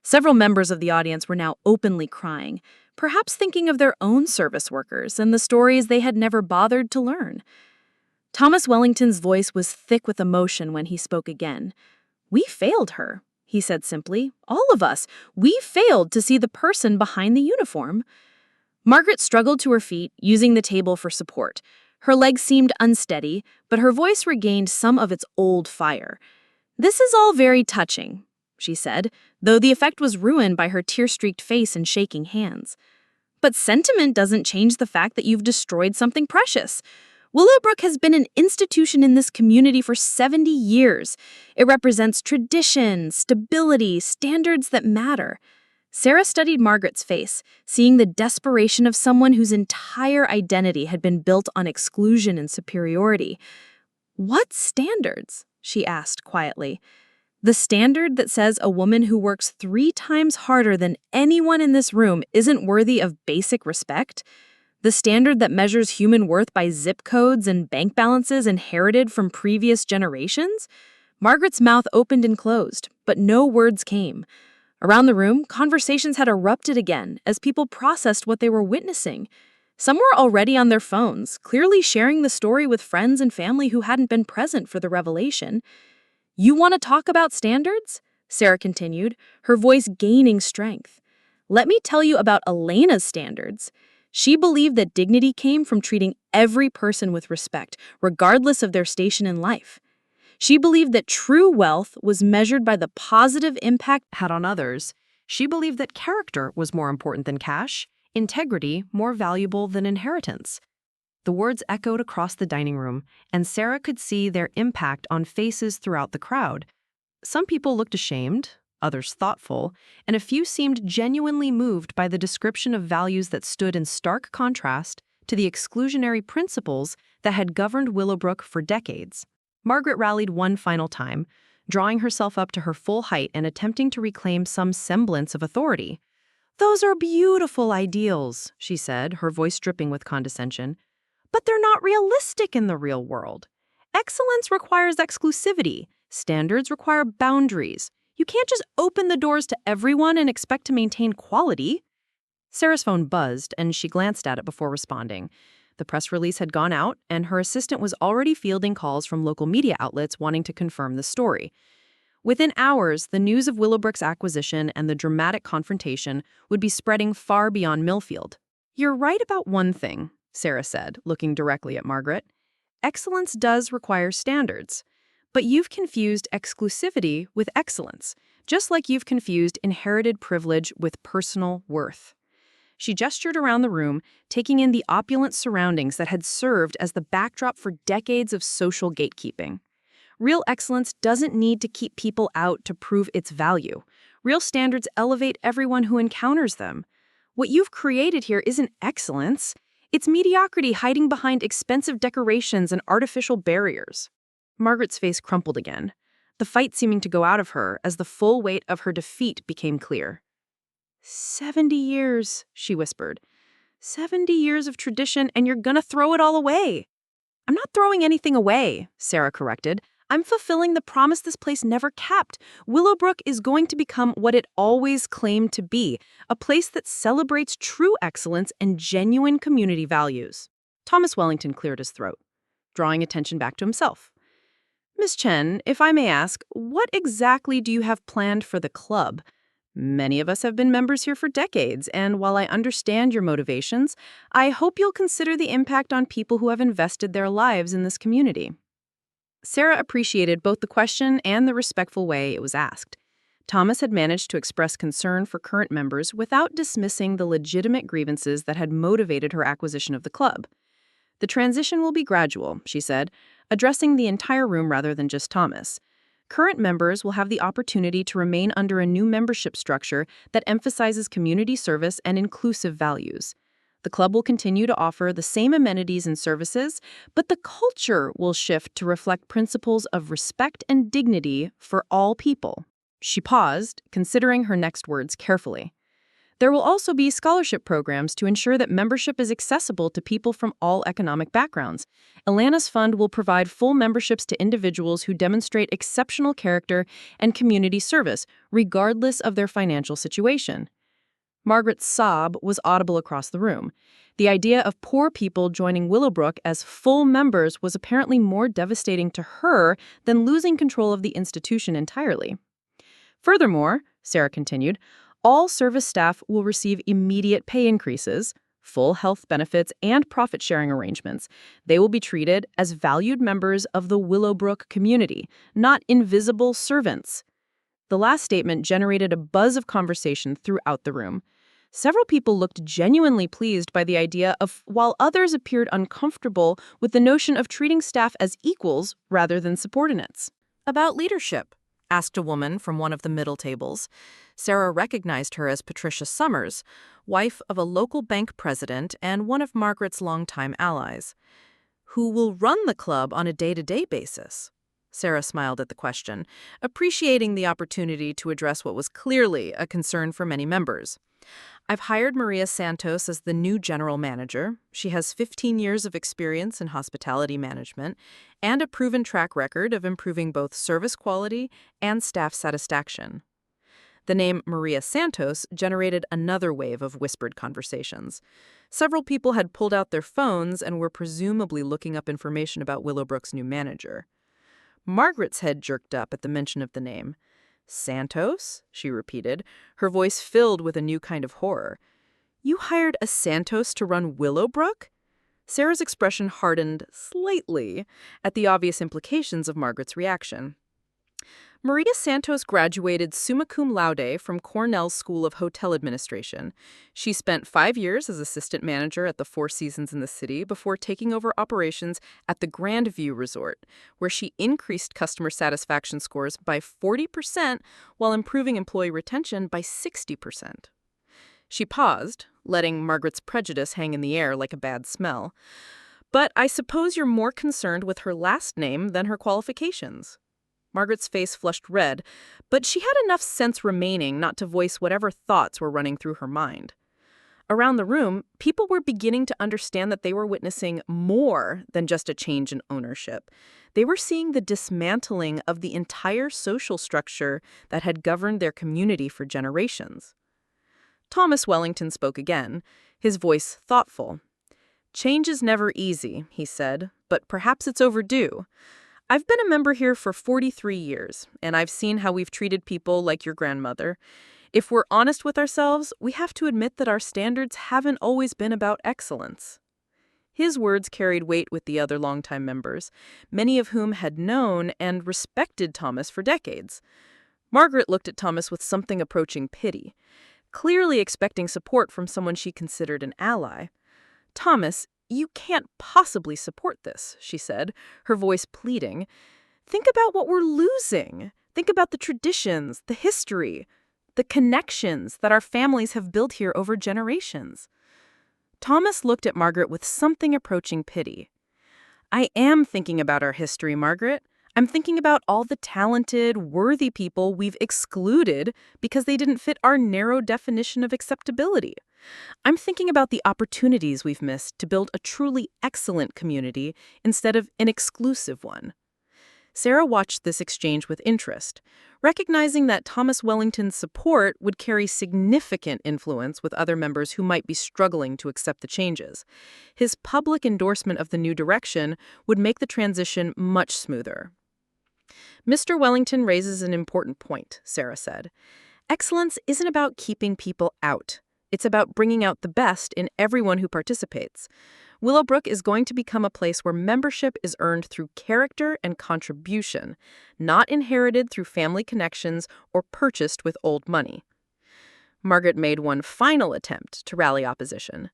Several members of the audience were now openly crying, perhaps thinking of their own service workers and the stories they had never bothered to learn. Thomas Wellington's voice was thick with emotion when he spoke again. "We failed her," he said simply. "All of us. We failed to see the person behind the uniform." Margaret struggled to her feet, using the table for support. Her legs seemed unsteady, but her voice regained some of its old fire. "This is all very touching," she said, though the effect was ruined by her tear-streaked face and shaking hands. "But sentiment doesn't change the fact that you've destroyed something precious. Willowbrook has been an institution in this community for 70 years. It represents tradition, stability, standards that matter." Sarah studied Margaret's face, seeing the desperation of someone whose entire identity had been built on exclusion and superiority. "What standards?" she asked quietly. "The standard that says a woman who works 3 times harder than anyone in this room isn't worthy of basic respect? The standard that measures human worth by zip codes and bank balances inherited from previous generations?" Margaret's mouth opened and closed, but no words came. Around the room, conversations had erupted again as people processed what they were witnessing. Some were already on their phones, clearly sharing the story with friends and family who hadn't been present for the revelation. "You want to talk about standards?" Sarah continued, her voice gaining strength. "Let me tell you about Elena's standards. She believed that dignity came from treating every person with respect, regardless of their station in life. She believed that true wealth was measured by the positive impact it had on others. She believed that character was more important than cash, integrity more valuable than inheritance." The words echoed across the dining room, and Sarah could see their impact on faces throughout the crowd. Some people looked ashamed, others thoughtful, and a few seemed genuinely moved by the description of values that stood in stark contrast to the exclusionary principles that had governed Willowbrook for decades. Margaret rallied one final time, drawing herself up to her full height and attempting to reclaim some semblance of authority. "Those are beautiful ideals," she said, her voice dripping with condescension. "But they're not realistic in the real world. Excellence requires exclusivity. Standards require boundaries. You can't just open the doors to everyone and expect to maintain quality." Sarah's phone buzzed, and she glanced at it before responding. The press release had gone out, and her assistant was already fielding calls from local media outlets wanting to confirm the story. Within hours, the news of Willowbrook's acquisition and the dramatic confrontation would be spreading far beyond Millfield. "You're right about one thing," Sarah said, looking directly at Margaret. "Excellence does require standards. But you've confused exclusivity with excellence, just like you've confused inherited privilege with personal worth." She gestured around the room, taking in the opulent surroundings that had served as the backdrop for decades of social gatekeeping. Real excellence doesn't need to keep people out to prove its value. Real standards elevate everyone who encounters them. What you've created here isn't excellence. It's mediocrity hiding behind expensive decorations and artificial barriers. Margaret's face crumpled again, the fight seeming to go out of her as the full weight of her defeat became clear. 70 years, she whispered. 70 years of tradition, and you're gonna throw it all away. I'm not throwing anything away, Sarah corrected. I'm fulfilling the promise this place never kept. Willowbrook is going to become what it always claimed to be, a place that celebrates true excellence and genuine community values. Thomas Wellington cleared his throat, drawing attention back to himself. Miss Chen, if I may ask, what exactly do you have planned for the club? Many of us have been members here for decades, and while I understand your motivations, I hope you'll consider the impact on people who have invested their lives in this community. Sarah appreciated both the question and the respectful way it was asked. Thomas had managed to express concern for current members without dismissing the legitimate grievances that had motivated her acquisition of the club. The transition will be gradual, she said, addressing the entire room rather than just Thomas. Current members will have the opportunity to remain under a new membership structure that emphasizes community service and inclusive values. The club will continue to offer the same amenities and services, but the culture will shift to reflect principles of respect and dignity for all people. She paused, considering her next words carefully. There will also be scholarship programs to ensure that membership is accessible to people from all economic backgrounds. Alana's fund will provide full memberships to individuals who demonstrate exceptional character and community service, regardless of their financial situation. Margaret's sob was audible across the room. The idea of poor people joining Willowbrook as full members was apparently more devastating to her than losing control of the institution entirely. Furthermore, Sarah continued, all service staff will receive immediate pay increases, full health benefits, and profit-sharing arrangements. They will be treated as valued members of the Willowbrook community, not invisible servants. The last statement generated a buzz of conversation throughout the room. Several people looked genuinely pleased by the idea while others appeared uncomfortable with the notion of treating staff as equals rather than subordinates. About leadership, asked a woman from one of the middle tables. Sarah recognized her as Patricia Summers, wife of a local bank president and one of Margaret's longtime allies. Who will run the club on a day-to-day basis? Sarah smiled at the question, appreciating the opportunity to address what was clearly a concern for many members. I've hired Maria Santos as the new general manager. She has 15 years of experience in hospitality management and a proven track record of improving both service quality and staff satisfaction. The name Maria Santos generated another wave of whispered conversations. Several people had pulled out their phones and were presumably looking up information about Willowbrook's new manager. Margaret's head jerked up at the mention of the name. Santos? She repeated, her voice filled with a new kind of horror. You hired a Santos to run Willowbrook? Sarah's expression hardened slightly at the obvious implications of Margaret's reaction. Maria Santos graduated summa cum laude from Cornell's School of Hotel Administration. She spent 5 years as assistant manager at the Four Seasons in the city before taking over operations at the Grandview Resort, where she increased customer satisfaction scores by 40% while improving employee retention by 60%. She paused, letting Margaret's prejudice hang in the air like a bad smell. But I suppose you're more concerned with her last name than her qualifications. Margaret's face flushed red, but she had enough sense remaining not to voice whatever thoughts were running through her mind. Around the room, people were beginning to understand that they were witnessing more than just a change in ownership. They were seeing the dismantling of the entire social structure that had governed their community for generations. Thomas Wellington spoke again, his voice thoughtful. Change is never easy, he said, but perhaps it's overdue. I've been a member here for 43 years, and I've seen how we've treated people like your grandmother. If we're honest with ourselves, we have to admit that our standards haven't always been about excellence. His words carried weight with the other longtime members, many of whom had known and respected Thomas for decades. Margaret looked at Thomas with something approaching pity, clearly expecting support from someone she considered an ally. Thomas, you can't possibly support this, she said, her voice pleading. Think about what we're losing. Think about the traditions, the history. the connections that our families have built here over generations. Thomas looked at Margaret with something approaching pity. I am thinking about our history, Margaret. I'm thinking about all the talented, worthy people we've excluded because they didn't fit our narrow definition of acceptability. I'm thinking about the opportunities we've missed to build a truly excellent community instead of an exclusive one. Sarah watched this exchange with interest, recognizing that Thomas Wellington's support would carry significant influence with other members who might be struggling to accept the changes. His public endorsement of the new direction would make the transition much smoother. Mr. Wellington raises an important point, Sarah said. Excellence isn't about keeping people out. It's about bringing out the best in everyone who participates. Willowbrook is going to become a place where membership is earned through character and contribution, not inherited through family connections or purchased with old money. Margaret made one final attempt to rally opposition.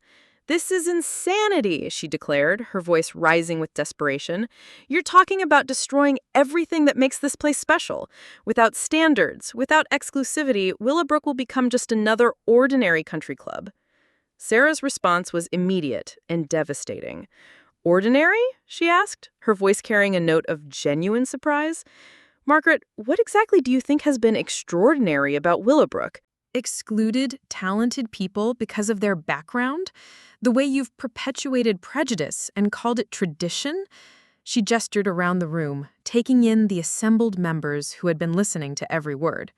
"This is insanity," she declared, her voice rising with desperation. "You're talking about destroying everything that makes this place special. Without standards, without exclusivity, Willowbrook will become just another ordinary country club." Sarah's response was immediate and devastating. "Ordinary?" she asked, her voice carrying a note of genuine surprise. "Margaret, what exactly do you think has been extraordinary about Willowbrook?" Excluded talented people because of their background? The way you've perpetuated prejudice and called it tradition? She gestured around the room, taking in the assembled members who had been listening to every word.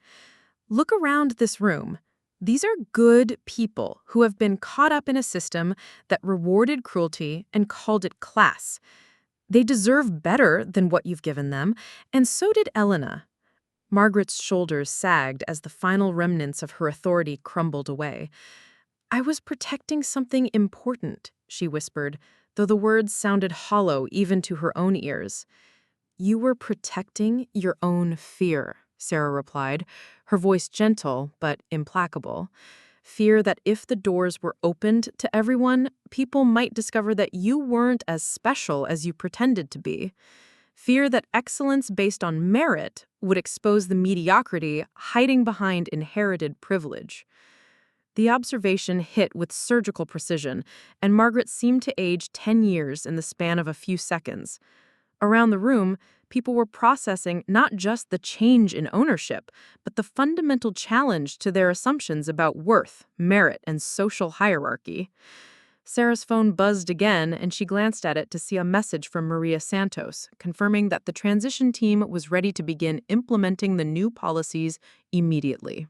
Look around this room. These are good people who have been caught up in a system that rewarded cruelty and called it class. They deserve better than what you've given them, and so did Elena. Margaret's shoulders sagged as the final remnants of her authority crumbled away. "I was protecting something important," she whispered, though the words sounded hollow even to her own ears. "You were protecting your own fear," Sarah replied, her voice gentle but implacable. "Fear that if the doors were opened to everyone, people might discover that you weren't as special as you pretended to be. Fear that excellence based on merit would expose the mediocrity hiding behind inherited privilege." The observation hit with surgical precision, and Margaret seemed to age 10 years in the span of a few seconds. Around the room, people were processing not just the change in ownership, but the fundamental challenge to their assumptions about worth, merit, and social hierarchy. Sarah's phone buzzed again, and she glanced at it to see a message from Maria Santos, confirming that the transition team was ready to begin implementing the new policies immediately.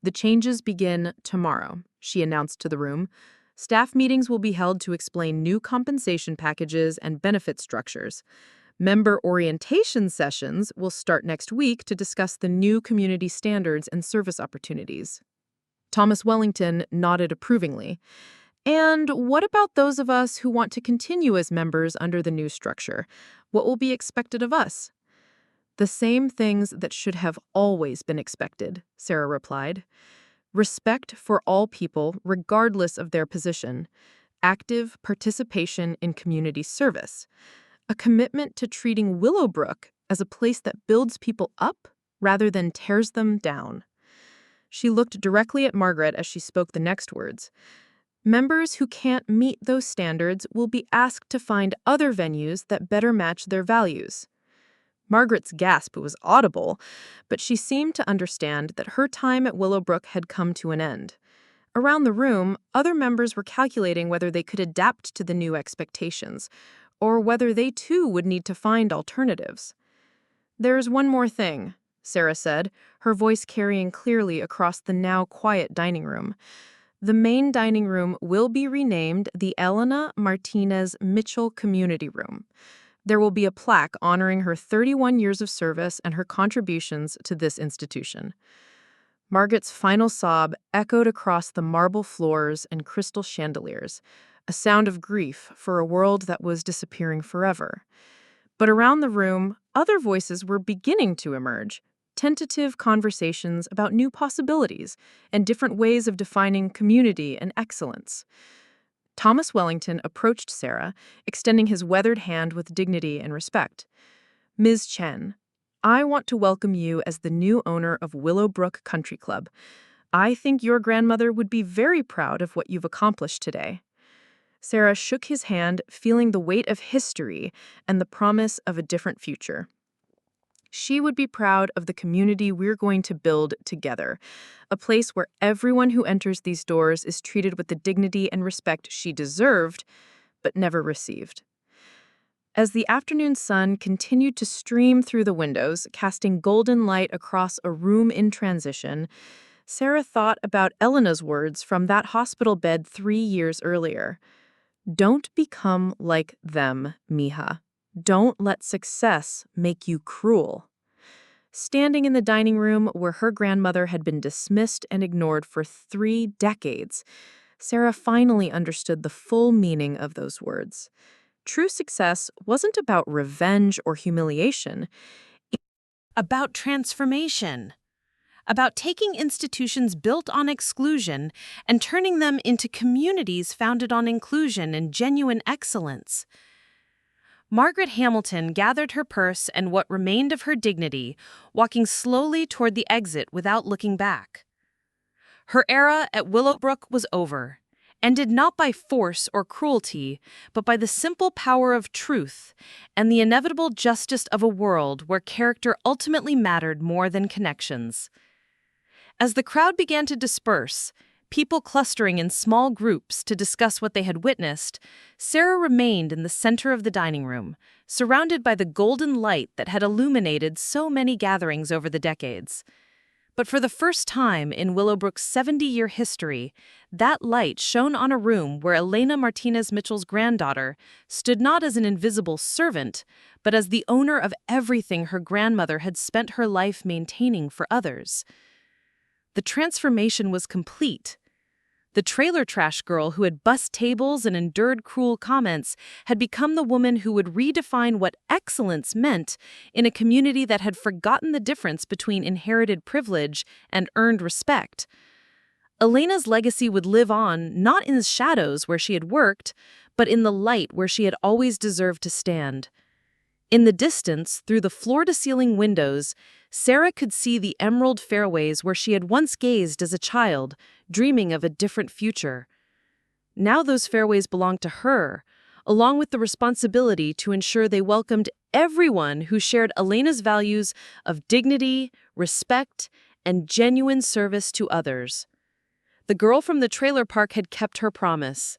"The changes begin tomorrow," she announced to the room. "Staff meetings will be held to explain new compensation packages and benefit structures. Member orientation sessions will start next week to discuss the new community standards and service opportunities." Thomas Wellington nodded approvingly. "And what about those of us who want to continue as members under the new structure? What will be expected of us?" "The same things that should have always been expected," Sarah replied. "Respect for all people, regardless of their position. Active participation in community service. A commitment to treating Willowbrook as a place that builds people up rather than tears them down." She looked directly at Margaret as she spoke the next words. "Members who can't meet those standards will be asked to find other venues that better match their values." Margaret's gasp was audible, but she seemed to understand that her time at Willowbrook had come to an end. Around the room, other members were calculating whether they could adapt to the new expectations, or whether they too would need to find alternatives. "There's one more thing," Sarah said, her voice carrying clearly across the now quiet dining room. "The main dining room will be renamed the Elena Martinez Mitchell Community Room. There will be a plaque honoring her 31 years of service and her contributions to this institution." Margaret's final sob echoed across the marble floors and crystal chandeliers, a sound of grief for a world that was disappearing forever. But around the room, other voices were beginning to emerge, tentative conversations about new possibilities and different ways of defining community and excellence. Thomas Wellington approached Sarah, extending his weathered hand with dignity and respect. "Ms. Chen, I want to welcome you as the new owner of Willowbrook Country Club. I think your grandmother would be very proud of what you've accomplished today." Sarah shook his hand, feeling the weight of history and the promise of a different future. She would be proud of the community we're going to build together, a place where everyone who enters these doors is treated with the dignity and respect she deserved, but never received. As the afternoon sun continued to stream through the windows, casting golden light across a room in transition, Sarah thought about Elena's words from that hospital bed 3 years earlier. "Don't become like them, mija. Don't let success make you cruel." Standing in the dining room where her grandmother had been dismissed and ignored for 3 decades, Sarah finally understood the full meaning of those words. True success wasn't about revenge or humiliation. About transformation. About taking institutions built on exclusion and turning them into communities founded on inclusion and genuine excellence. Margaret Hamilton gathered her purse and what remained of her dignity, walking slowly toward the exit without looking back. Her era at Willowbrook was over, ended not by force or cruelty, but by the simple power of truth and the inevitable justice of a world where character ultimately mattered more than connections. As the crowd began to disperse, people clustering in small groups to discuss what they had witnessed, Sarah remained in the center of the dining room, surrounded by the golden light that had illuminated so many gatherings over the decades. But for the first time in Willowbrook's 70-year history, that light shone on a room where Elena Martinez Mitchell's granddaughter stood not as an invisible servant, but as the owner of everything her grandmother had spent her life maintaining for others. The transformation was complete. The trailer trash girl who had bussed tables and endured cruel comments had become the woman who would redefine what excellence meant in a community that had forgotten the difference between inherited privilege and earned respect. Elena's legacy would live on, not in the shadows where she had worked, but in the light where she had always deserved to stand. In the distance, through the floor-to-ceiling windows, Sarah could see the emerald fairways where she had once gazed as a child, dreaming of a different future. Now those fairways belonged to her, along with the responsibility to ensure they welcomed everyone who shared Elena's values of dignity, respect, and genuine service to others. The girl from the trailer park had kept her promise.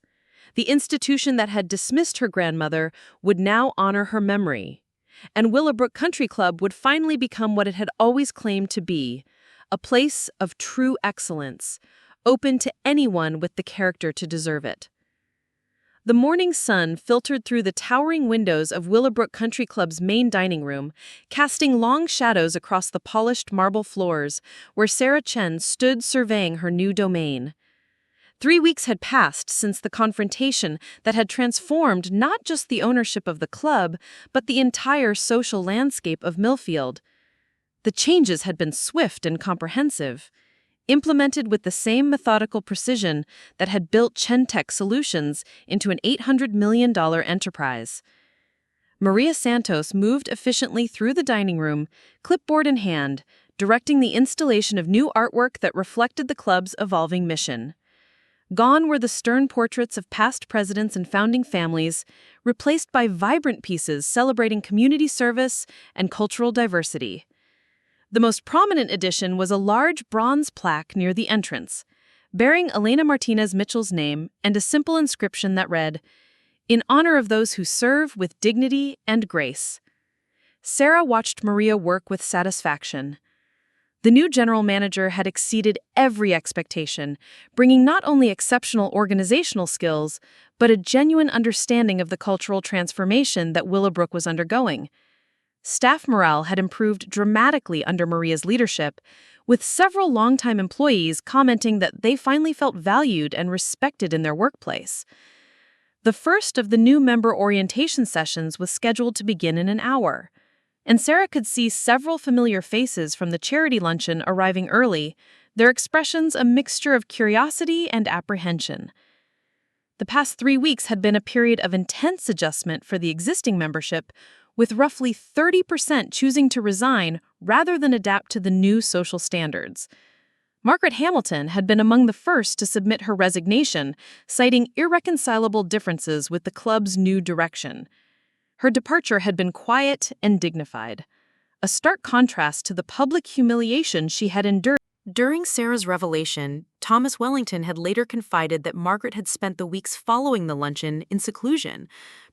The institution that had dismissed her grandmother would now honor her memory. And Willowbrook Country Club would finally become what it had always claimed to be, a place of true excellence, open to anyone with the character to deserve it. The morning sun filtered through the towering windows of Willowbrook Country Club's main dining room, casting long shadows across the polished marble floors where Sarah Chen stood surveying her new domain. 3 weeks had passed since the confrontation that had transformed not just the ownership of the club, but the entire social landscape of Millfield. The changes had been swift and comprehensive, implemented with the same methodical precision that had built Chentech Solutions into an $800 million enterprise. Maria Santos moved efficiently through the dining room, clipboard in hand, directing the installation of new artwork that reflected the club's evolving mission. Gone were the stern portraits of past presidents and founding families, replaced by vibrant pieces celebrating community service and cultural diversity. The most prominent addition was a large bronze plaque near the entrance, bearing Elena Martinez Mitchell's name and a simple inscription that read, "In honor of those who serve with dignity and grace." Sarah watched Maria work with satisfaction. The new general manager had exceeded every expectation, bringing not only exceptional organizational skills, but a genuine understanding of the cultural transformation that Willowbrook was undergoing. Staff morale had improved dramatically under Maria's leadership, with several longtime employees commenting that they finally felt valued and respected in their workplace. The first of the new member orientation sessions was scheduled to begin in an hour, and Sarah could see several familiar faces from the charity luncheon arriving early, their expressions a mixture of curiosity and apprehension. The past 3 weeks had been a period of intense adjustment for the existing membership, with roughly 30% choosing to resign rather than adapt to the new social standards. Margaret Hamilton had been among the first to submit her resignation, citing irreconcilable differences with the club's new direction. Her departure had been quiet and dignified, a stark contrast to the public humiliation she had endured. During Sarah's revelation, Thomas Wellington had later confided that Margaret had spent the weeks following the luncheon in seclusion,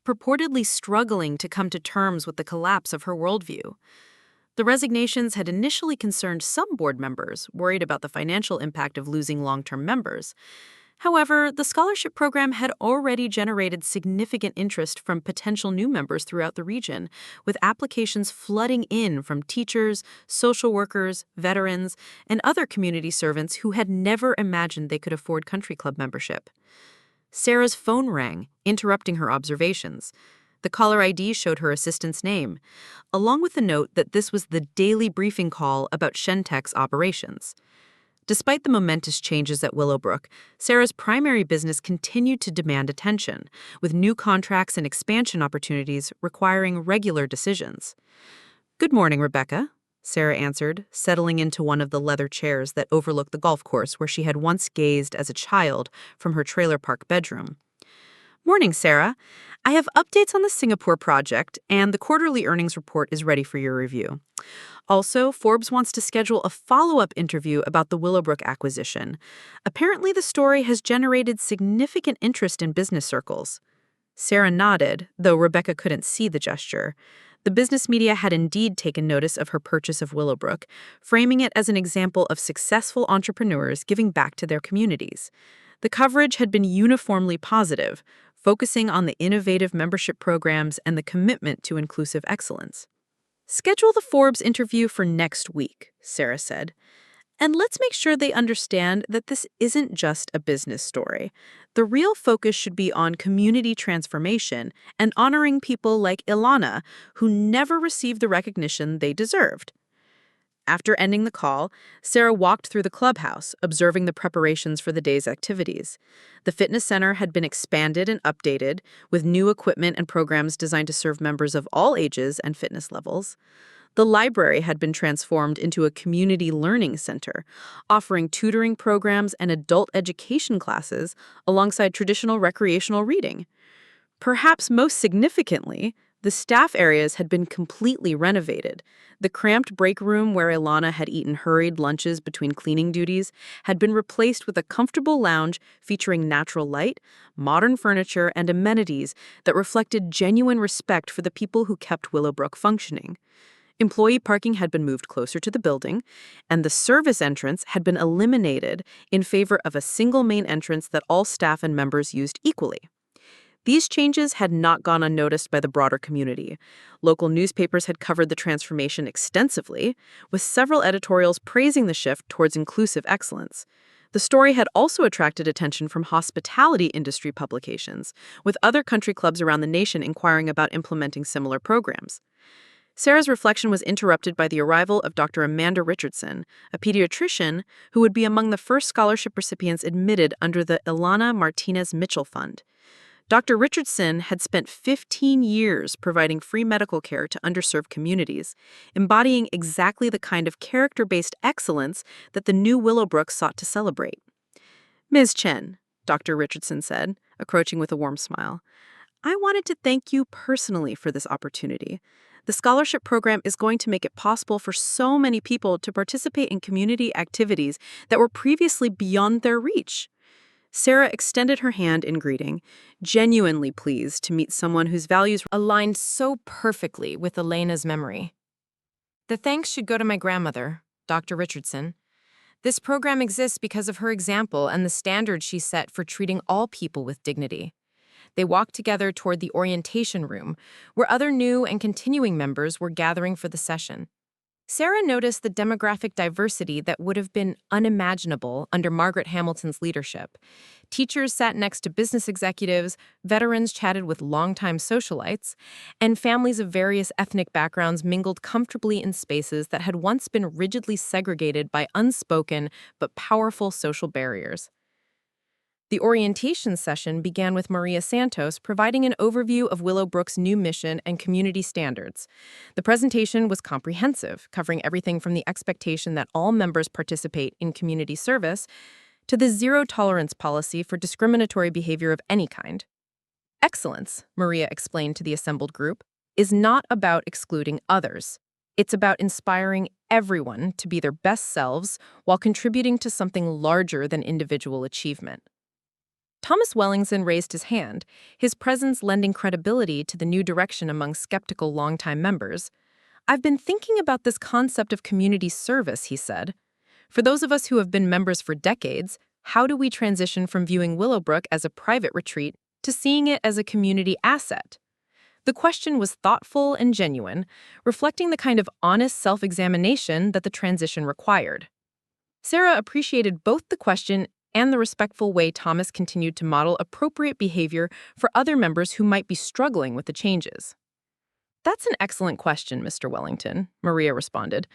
purportedly struggling to come to terms with the collapse of her worldview. The resignations had initially concerned some board members, worried about the financial impact of losing long-term members. However, the scholarship program had already generated significant interest from potential new members throughout the region, with applications flooding in from teachers, social workers, veterans, and other community servants who had never imagined they could afford country club membership. Sarah's phone rang, interrupting her observations. The caller ID showed her assistant's name, along with a note that this was the daily briefing call about Shentech's operations. Despite the momentous changes at Willowbrook, Sarah's primary business continued to demand attention, with new contracts and expansion opportunities requiring regular decisions. "Good morning, Rebecca," Sarah answered, settling into one of the leather chairs that overlooked the golf course where she had once gazed as a child from her trailer park bedroom. "Morning, Sarah. I have updates on the Singapore project, and the quarterly earnings report is ready for your review. Also, Forbes wants to schedule a follow-up interview about the Willowbrook acquisition. Apparently, the story has generated significant interest in business circles." Sarah nodded, though Rebecca couldn't see the gesture. The business media had indeed taken notice of her purchase of Willowbrook, framing it as an example of successful entrepreneurs giving back to their communities. The coverage had been uniformly positive, focusing on the innovative membership programs and the commitment to inclusive excellence. "Schedule the Forbes interview for next week," Sarah said. "And let's make sure they understand that this isn't just a business story. The real focus should be on community transformation and honoring people like Ilana, who never received the recognition they deserved." After ending the call, Sarah walked through the clubhouse, observing the preparations for the day's activities. The fitness center had been expanded and updated, with new equipment and programs designed to serve members of all ages and fitness levels. The library had been transformed into a community learning center, offering tutoring programs and adult education classes alongside traditional recreational reading. Perhaps most significantly, the staff areas had been completely renovated. The cramped break room where Ilana had eaten hurried lunches between cleaning duties had been replaced with a comfortable lounge featuring natural light, modern furniture, and amenities that reflected genuine respect for the people who kept Willowbrook functioning. Employee parking had been moved closer to the building, and the service entrance had been eliminated in favor of a single main entrance that all staff and members used equally. These changes had not gone unnoticed by the broader community. Local newspapers had covered the transformation extensively, with several editorials praising the shift towards inclusive excellence. The story had also attracted attention from hospitality industry publications, with other country clubs around the nation inquiring about implementing similar programs. Sarah's reflection was interrupted by the arrival of Dr. Amanda Richardson, a pediatrician who would be among the first scholarship recipients admitted under the Ilana Martinez Mitchell Fund. Dr. Richardson had spent 15 years providing free medical care to underserved communities, embodying exactly the kind of character-based excellence that the new Willowbrook sought to celebrate. "Ms. Chen," Dr. Richardson said, approaching with a warm smile, "I wanted to thank you personally for this opportunity. The scholarship program is going to make it possible for so many people to participate in community activities that were previously beyond their reach." Sarah extended her hand in greeting, genuinely pleased to meet someone whose values Aligned so perfectly with Elena's memory. "The thanks should go to my grandmother, Dr. Richardson. This program exists because of her example and the standard she set for treating all people with dignity." They walked together toward the orientation room, where other new and continuing members were gathering for the session. Sarah noticed the demographic diversity that would have been unimaginable under Margaret Hamilton's leadership. Teachers sat next to business executives, veterans chatted with longtime socialites, and families of various ethnic backgrounds mingled comfortably in spaces that had once been rigidly segregated by unspoken but powerful social barriers. The orientation session began with Maria Santos providing an overview of Willowbrook's new mission and community standards. The presentation was comprehensive, covering everything from the expectation that all members participate in community service to the zero-tolerance policy for discriminatory behavior of any kind. Excellence, Maria explained to the assembled group, is not about excluding others. It's about inspiring everyone to be their best selves while contributing to something larger than individual achievement. Thomas Wellington raised his hand, his presence lending credibility to the new direction among skeptical longtime members. "I've been thinking about this concept of community service," he said. "For those of us who have been members for decades, how do we transition from viewing Willowbrook as a private retreat to seeing it as a community asset?" The question was thoughtful and genuine, reflecting the kind of honest self-examination that the transition required. Sarah appreciated both the question and the respectful way Thomas continued to model appropriate behavior for other members who might be struggling with the changes. "That's an excellent question, Mr. Wellington," Maria responded.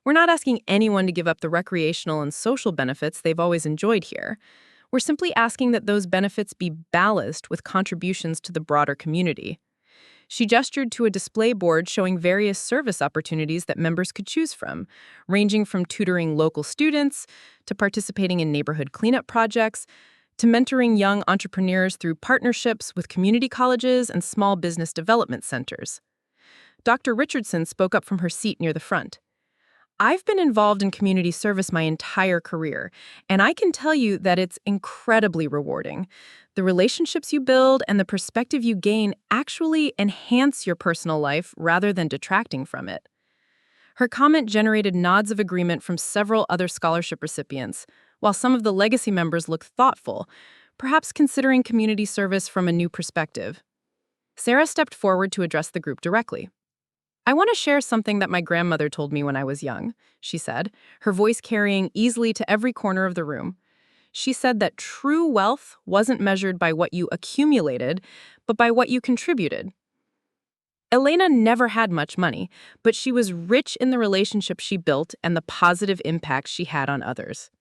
"We're not asking anyone to give up the recreational and social benefits they've always enjoyed here. We're simply asking that those benefits be balanced with contributions to the broader community." She gestured to a display board showing various service opportunities that members could choose from, ranging from tutoring local students to participating in neighborhood cleanup projects to mentoring young entrepreneurs through partnerships with community colleges and small business development centers. Dr. Richardson spoke up from her seat near the front. "I've been involved in community service my entire career, and I can tell you that it's incredibly rewarding. The relationships you build and the perspective you gain actually enhance your personal life rather than detracting from it." Her comment generated nods of agreement from several other scholarship recipients, while some of the legacy members looked thoughtful, perhaps considering community service from a new perspective. Sarah stepped forward to address the group directly. "I want to share something that my grandmother told me when I was young," she said, her voice carrying easily to every corner of the room. She said that true wealth wasn't measured by what you accumulated, but by what you contributed. Elena never had much money, but she was rich in the relationships she built and the positive impact she had on others.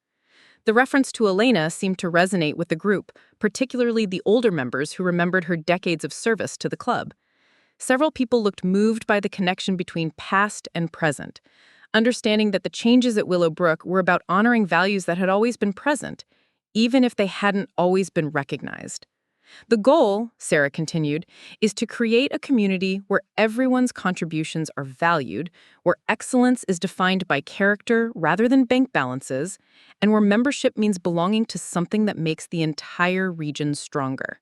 The reference to Elena seemed to resonate with the group, particularly the older members who remembered her decades of service to the club. Several people looked moved by the connection between past and present, understanding that the changes at Willowbrook were about honoring values that had always been present, even if they hadn't always been recognized. "The goal," Sarah continued, "is to create a community where everyone's contributions are valued, where excellence is defined by character rather than bank balances, and where membership means belonging to something that makes the entire region stronger."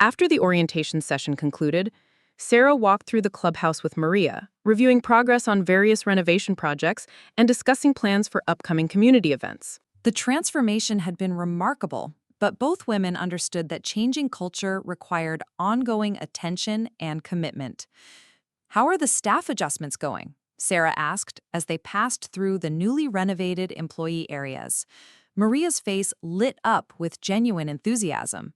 After the orientation session concluded, Sarah walked through the clubhouse with Maria, reviewing progress on various renovation projects and discussing plans for upcoming community events. The transformation had been remarkable, but both women understood that changing culture required ongoing attention and commitment. "How are the staff adjustments going?" Sarah asked as they passed through the newly renovated employee areas. Maria's face lit up with genuine enthusiasm.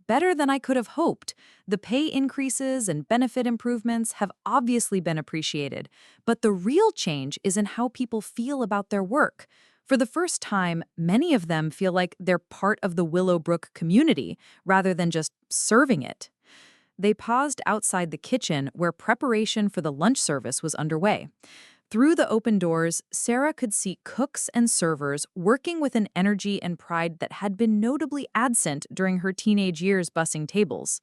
"Better than I could have hoped. The pay increases and benefit improvements have obviously been appreciated, but the real change is in how people feel about their work. For the first time, many of them feel like they're part of the Willowbrook community rather than just serving it." They paused outside the kitchen where preparation for the lunch service was underway. Through the open doors, Sarah could see cooks and servers working with an energy and pride that had been notably absent during her teenage years bussing tables.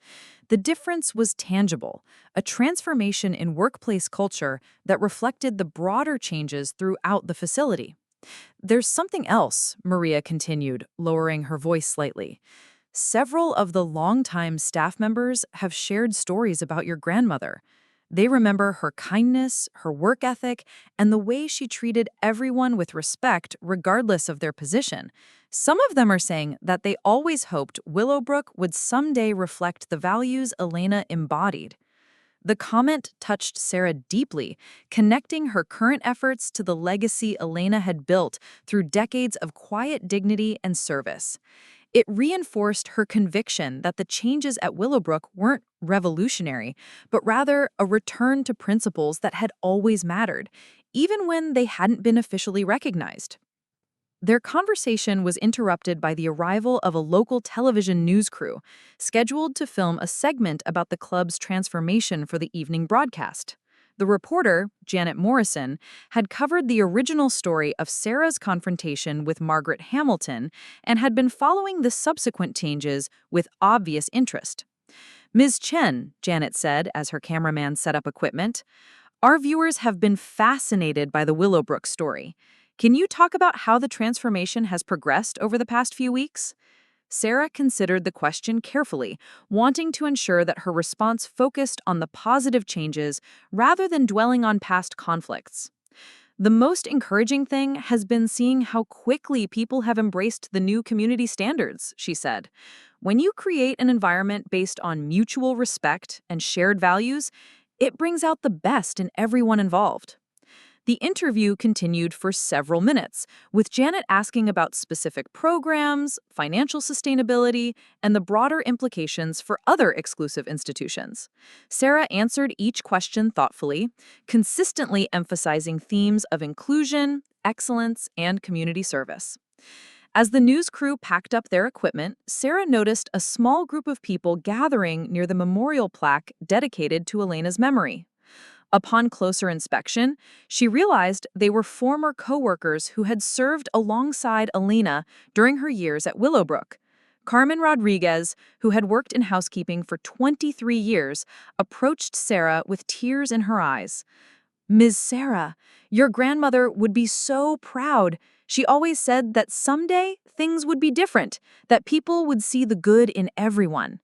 The difference was tangible, a transformation in workplace culture that reflected the broader changes throughout the facility. "There's something else," Maria continued, lowering her voice slightly. "Several of the longtime staff members have shared stories about your grandmother. They remember her kindness, her work ethic, and the way she treated everyone with respect regardless of their position. Some of them are saying that they always hoped Willowbrook would someday reflect the values Elena embodied." The comment touched Sarah deeply, connecting her current efforts to the legacy Elena had built through decades of quiet dignity and service. It reinforced her conviction that the changes at Willowbrook weren't revolutionary, but rather a return to principles that had always mattered, even when they hadn't been officially recognized. Their conversation was interrupted by the arrival of a local television news crew, scheduled to film a segment about the club's transformation for the evening broadcast. The reporter, Janet Morrison, had covered the original story of Sarah's confrontation with Margaret Hamilton and had been following the subsequent changes with obvious interest. "Ms. Chen," Janet said as her cameraman set up equipment, "our viewers have been fascinated by the Willowbrook story. Can you talk about how the transformation has progressed over the past few weeks?" Sarah considered the question carefully, wanting to ensure that her response focused on the positive changes rather than dwelling on past conflicts. "The most encouraging thing has been seeing how quickly people have embraced the new community standards," she said. "When you create an environment based on mutual respect and shared values, it brings out the best in everyone involved." The interview continued for several minutes, with Janet asking about specific programs, financial sustainability, and the broader implications for other exclusive institutions. Sarah answered each question thoughtfully, consistently emphasizing themes of inclusion, excellence, and community service. As the news crew packed up their equipment, Sarah noticed a small group of people gathering near the memorial plaque dedicated to Elena's memory. Upon closer inspection, she realized they were former coworkers who had served alongside Elena during her years at Willowbrook. Carmen Rodriguez, who had worked in housekeeping for 23 years, approached Sarah with tears in her eyes. "Ms. Sarah, your grandmother would be so proud. She always said that someday things would be different, that people would see the good in everyone."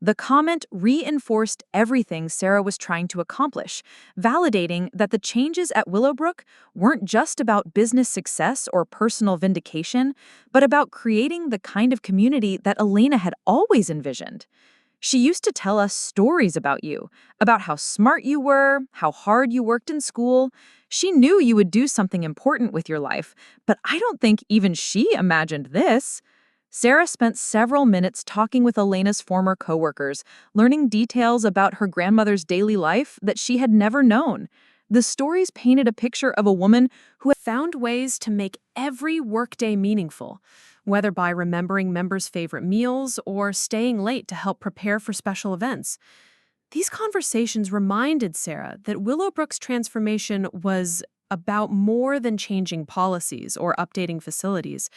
The comment reinforced everything Sarah was trying to accomplish, validating that the changes at Willowbrook weren't just about business success or personal vindication, but about creating the kind of community that Elena had always envisioned. "She used to tell us stories about you, about how smart you were, how hard you worked in school. She knew you would do something important with your life, but I don't think even she imagined this." Sarah spent several minutes talking with Elena's former coworkers, learning details about her grandmother's daily life that she had never known. The stories painted a picture of a woman who had Found ways to make every workday meaningful, whether by remembering members' favorite meals or staying late to help prepare for special events. These conversations reminded Sarah that Willowbrook's transformation was about more than changing policies or updating facilities.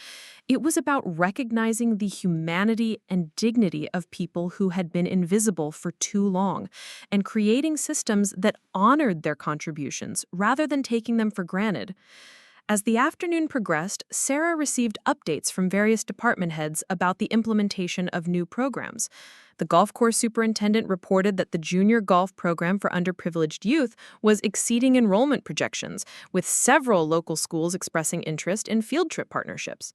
It was about recognizing the humanity and dignity of people who had been invisible for too long and creating systems that honored their contributions rather than taking them for granted. As the afternoon progressed, Sarah received updates from various department heads about the implementation of new programs. The golf course superintendent reported that the junior golf program for underprivileged youth was exceeding enrollment projections, with several local schools expressing interest in field trip partnerships.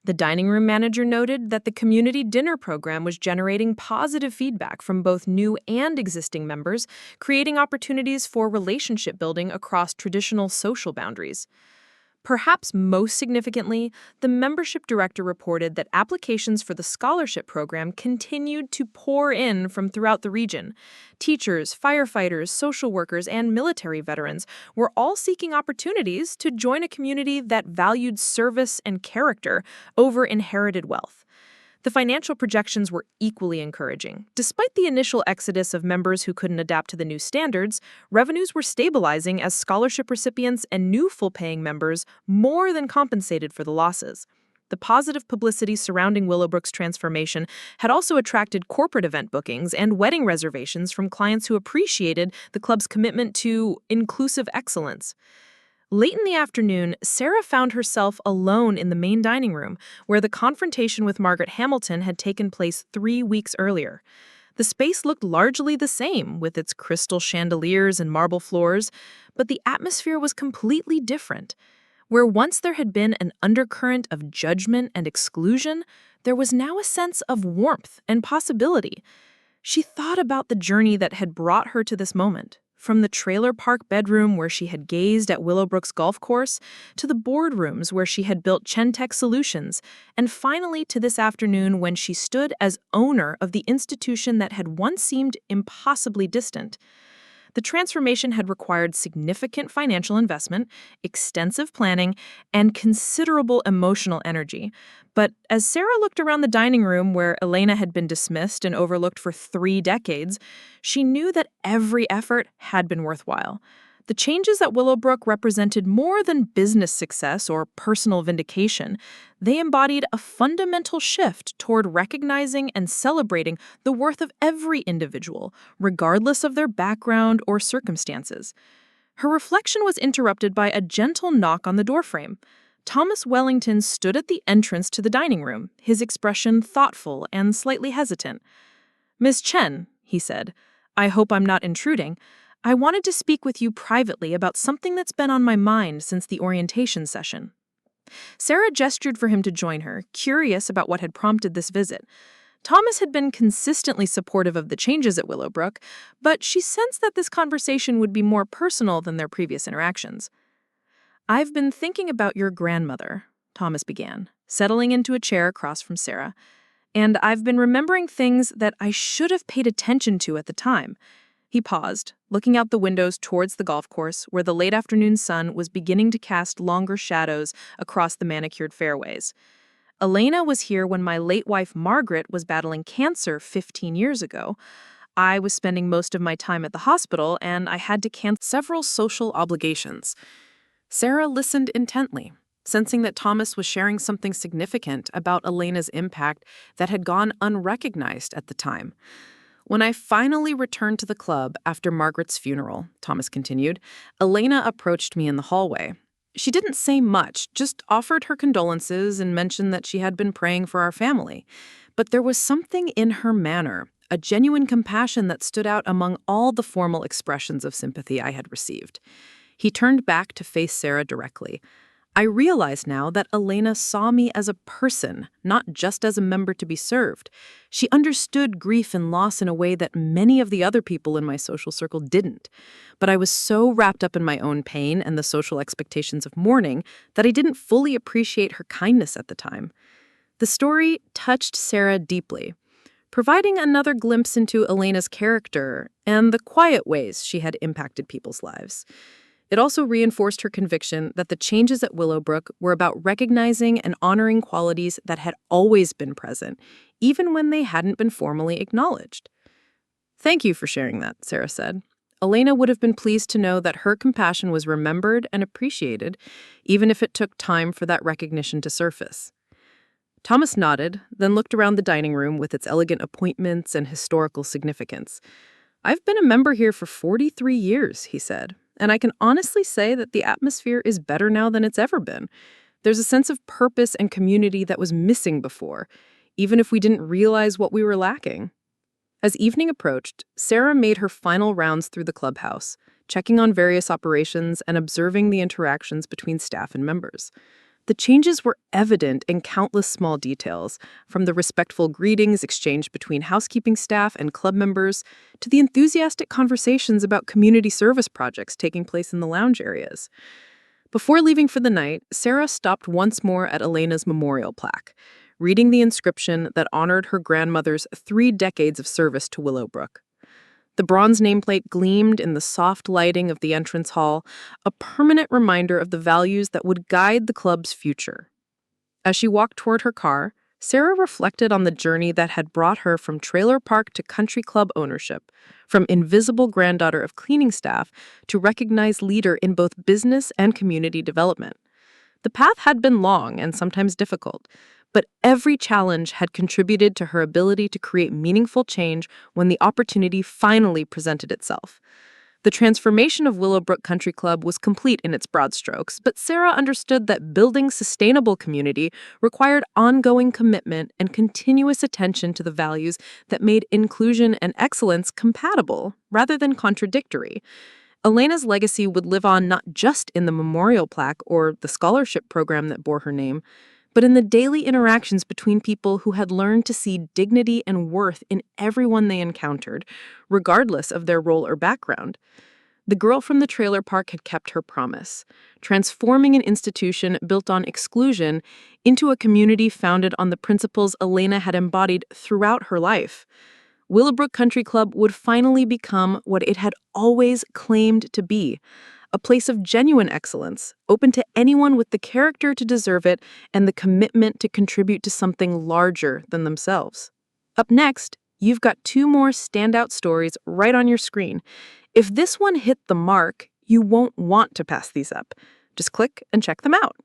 The dining room manager noted that the community dinner program was generating positive feedback from both new and existing members, creating opportunities for relationship building across traditional social boundaries. Perhaps most significantly, the membership director reported that applications for the scholarship program continued to pour in from throughout the region. Teachers, firefighters, social workers, and military veterans were all seeking opportunities to join a community that valued service and character over inherited wealth. The financial projections were equally encouraging. Despite the initial exodus of members who couldn't adapt to the new standards, revenues were stabilizing as scholarship recipients and new full-paying members more than compensated for the losses. The positive publicity surrounding Willowbrook's transformation had also attracted corporate event bookings and wedding reservations from clients who appreciated the club's commitment to inclusive excellence. Late in the afternoon, Sarah found herself alone in the main dining room, where the confrontation with Margaret Hamilton had taken place 3 weeks earlier. The space looked largely the same, with its crystal chandeliers and marble floors, but the atmosphere was completely different. Where once there had been an undercurrent of judgment and exclusion, there was now a sense of warmth and possibility. She thought about the journey that had brought her to this moment. From the trailer park bedroom where she had gazed at Willowbrook's golf course, to the boardrooms where she had built Chentech solutions, and finally to this afternoon when she stood as owner of the institution that had once seemed impossibly distant. The transformation had required significant financial investment, extensive planning, and considerable emotional energy. But as Sarah looked around the dining room where Elena had been dismissed and overlooked for 3 decades, she knew that every effort had been worthwhile. The changes at Willowbrook represented more than business success or personal vindication. They embodied a fundamental shift toward recognizing and celebrating the worth of every individual, regardless of their background or circumstances. Her reflection was interrupted by a gentle knock on the doorframe. Thomas Wellington stood at the entrance to the dining room, his expression thoughtful and slightly hesitant. "Miss Chen," he said, "I hope I'm not intruding. I wanted to speak with you privately about something that's been on my mind since the orientation session." Sarah gestured for him to join her, curious about what had prompted this visit. Thomas had been consistently supportive of the changes at Willowbrook, but she sensed that this conversation would be more personal than their previous interactions. "I've been thinking about your grandmother," Thomas began, settling into a chair across from Sarah, "and I've been remembering things that I should have paid attention to at the time." He paused, looking out the windows towards the golf course where the late afternoon sun was beginning to cast longer shadows across the manicured fairways. "Elena was here when my late wife Margaret was battling cancer 15 years ago. I was spending most of my time at the hospital, and I had to cancel several social obligations." Sarah listened intently, sensing that Thomas was sharing something significant about Elena's impact that had gone unrecognized at the time. "When I finally returned to the club after Margaret's funeral," Thomas continued, "Elena approached me in the hallway. She didn't say much, just offered her condolences and mentioned that she had been praying for our family. But there was something in her manner, a genuine compassion that stood out among all the formal expressions of sympathy I had received." He turned back to face Sarah directly. "I realize now that Elena saw me as a person, not just as a member to be served. She understood grief and loss in a way that many of the other people in my social circle didn't. But I was so wrapped up in my own pain and the social expectations of mourning that I didn't fully appreciate her kindness at the time." The story touched Sarah deeply, providing another glimpse into Elena's character and the quiet ways she had impacted people's lives. It also reinforced her conviction that the changes at Willowbrook were about recognizing and honoring qualities that had always been present, even when they hadn't been formally acknowledged. "Thank you for sharing that," Sarah said. "Elena would have been pleased to know that her compassion was remembered and appreciated, even if it took time for that recognition to surface." Thomas nodded, then looked around the dining room with its elegant appointments and historical significance. "I've been a member here for 43 years, he said. "And I can honestly say that the atmosphere is better now than it's ever been. There's a sense of purpose and community that was missing before, even if we didn't realize what we were lacking." As evening approached, Sarah made her final rounds through the clubhouse, checking on various operations and observing the interactions between staff and members. The changes were evident in countless small details, from the respectful greetings exchanged between housekeeping staff and club members to the enthusiastic conversations about community service projects taking place in the lounge areas. Before leaving for the night, Sarah stopped once more at Elena's memorial plaque, reading the inscription that honored her grandmother's 3 decades of service to Willowbrook. The bronze nameplate gleamed in the soft lighting of the entrance hall, a permanent reminder of the values that would guide the club's future. As she walked toward her car, Sarah reflected on the journey that had brought her from trailer park to country club ownership, from invisible granddaughter of cleaning staff to recognized leader in both business and community development. The path had been long and sometimes difficult, but every challenge had contributed to her ability to create meaningful change when the opportunity finally presented itself. The transformation of Willowbrook Country Club was complete in its broad strokes, but Sarah understood that building sustainable community required ongoing commitment and continuous attention to the values that made inclusion and excellence compatible rather than contradictory. Elena's legacy would live on not just in the memorial plaque or the scholarship program that bore her name, but in the daily interactions between people who had learned to see dignity and worth in everyone they encountered, regardless of their role or background. The girl from the trailer park had kept her promise, transforming an institution built on exclusion into a community founded on the principles Elena had embodied throughout her life. Willowbrook Country Club would finally become what it had always claimed to be, a place of genuine excellence, open to anyone with the character to deserve it and the commitment to contribute to something larger than themselves. Up next, you've got 2 more standout stories right on your screen. If this one hit the mark, you won't want to pass these up. Just click and check them out.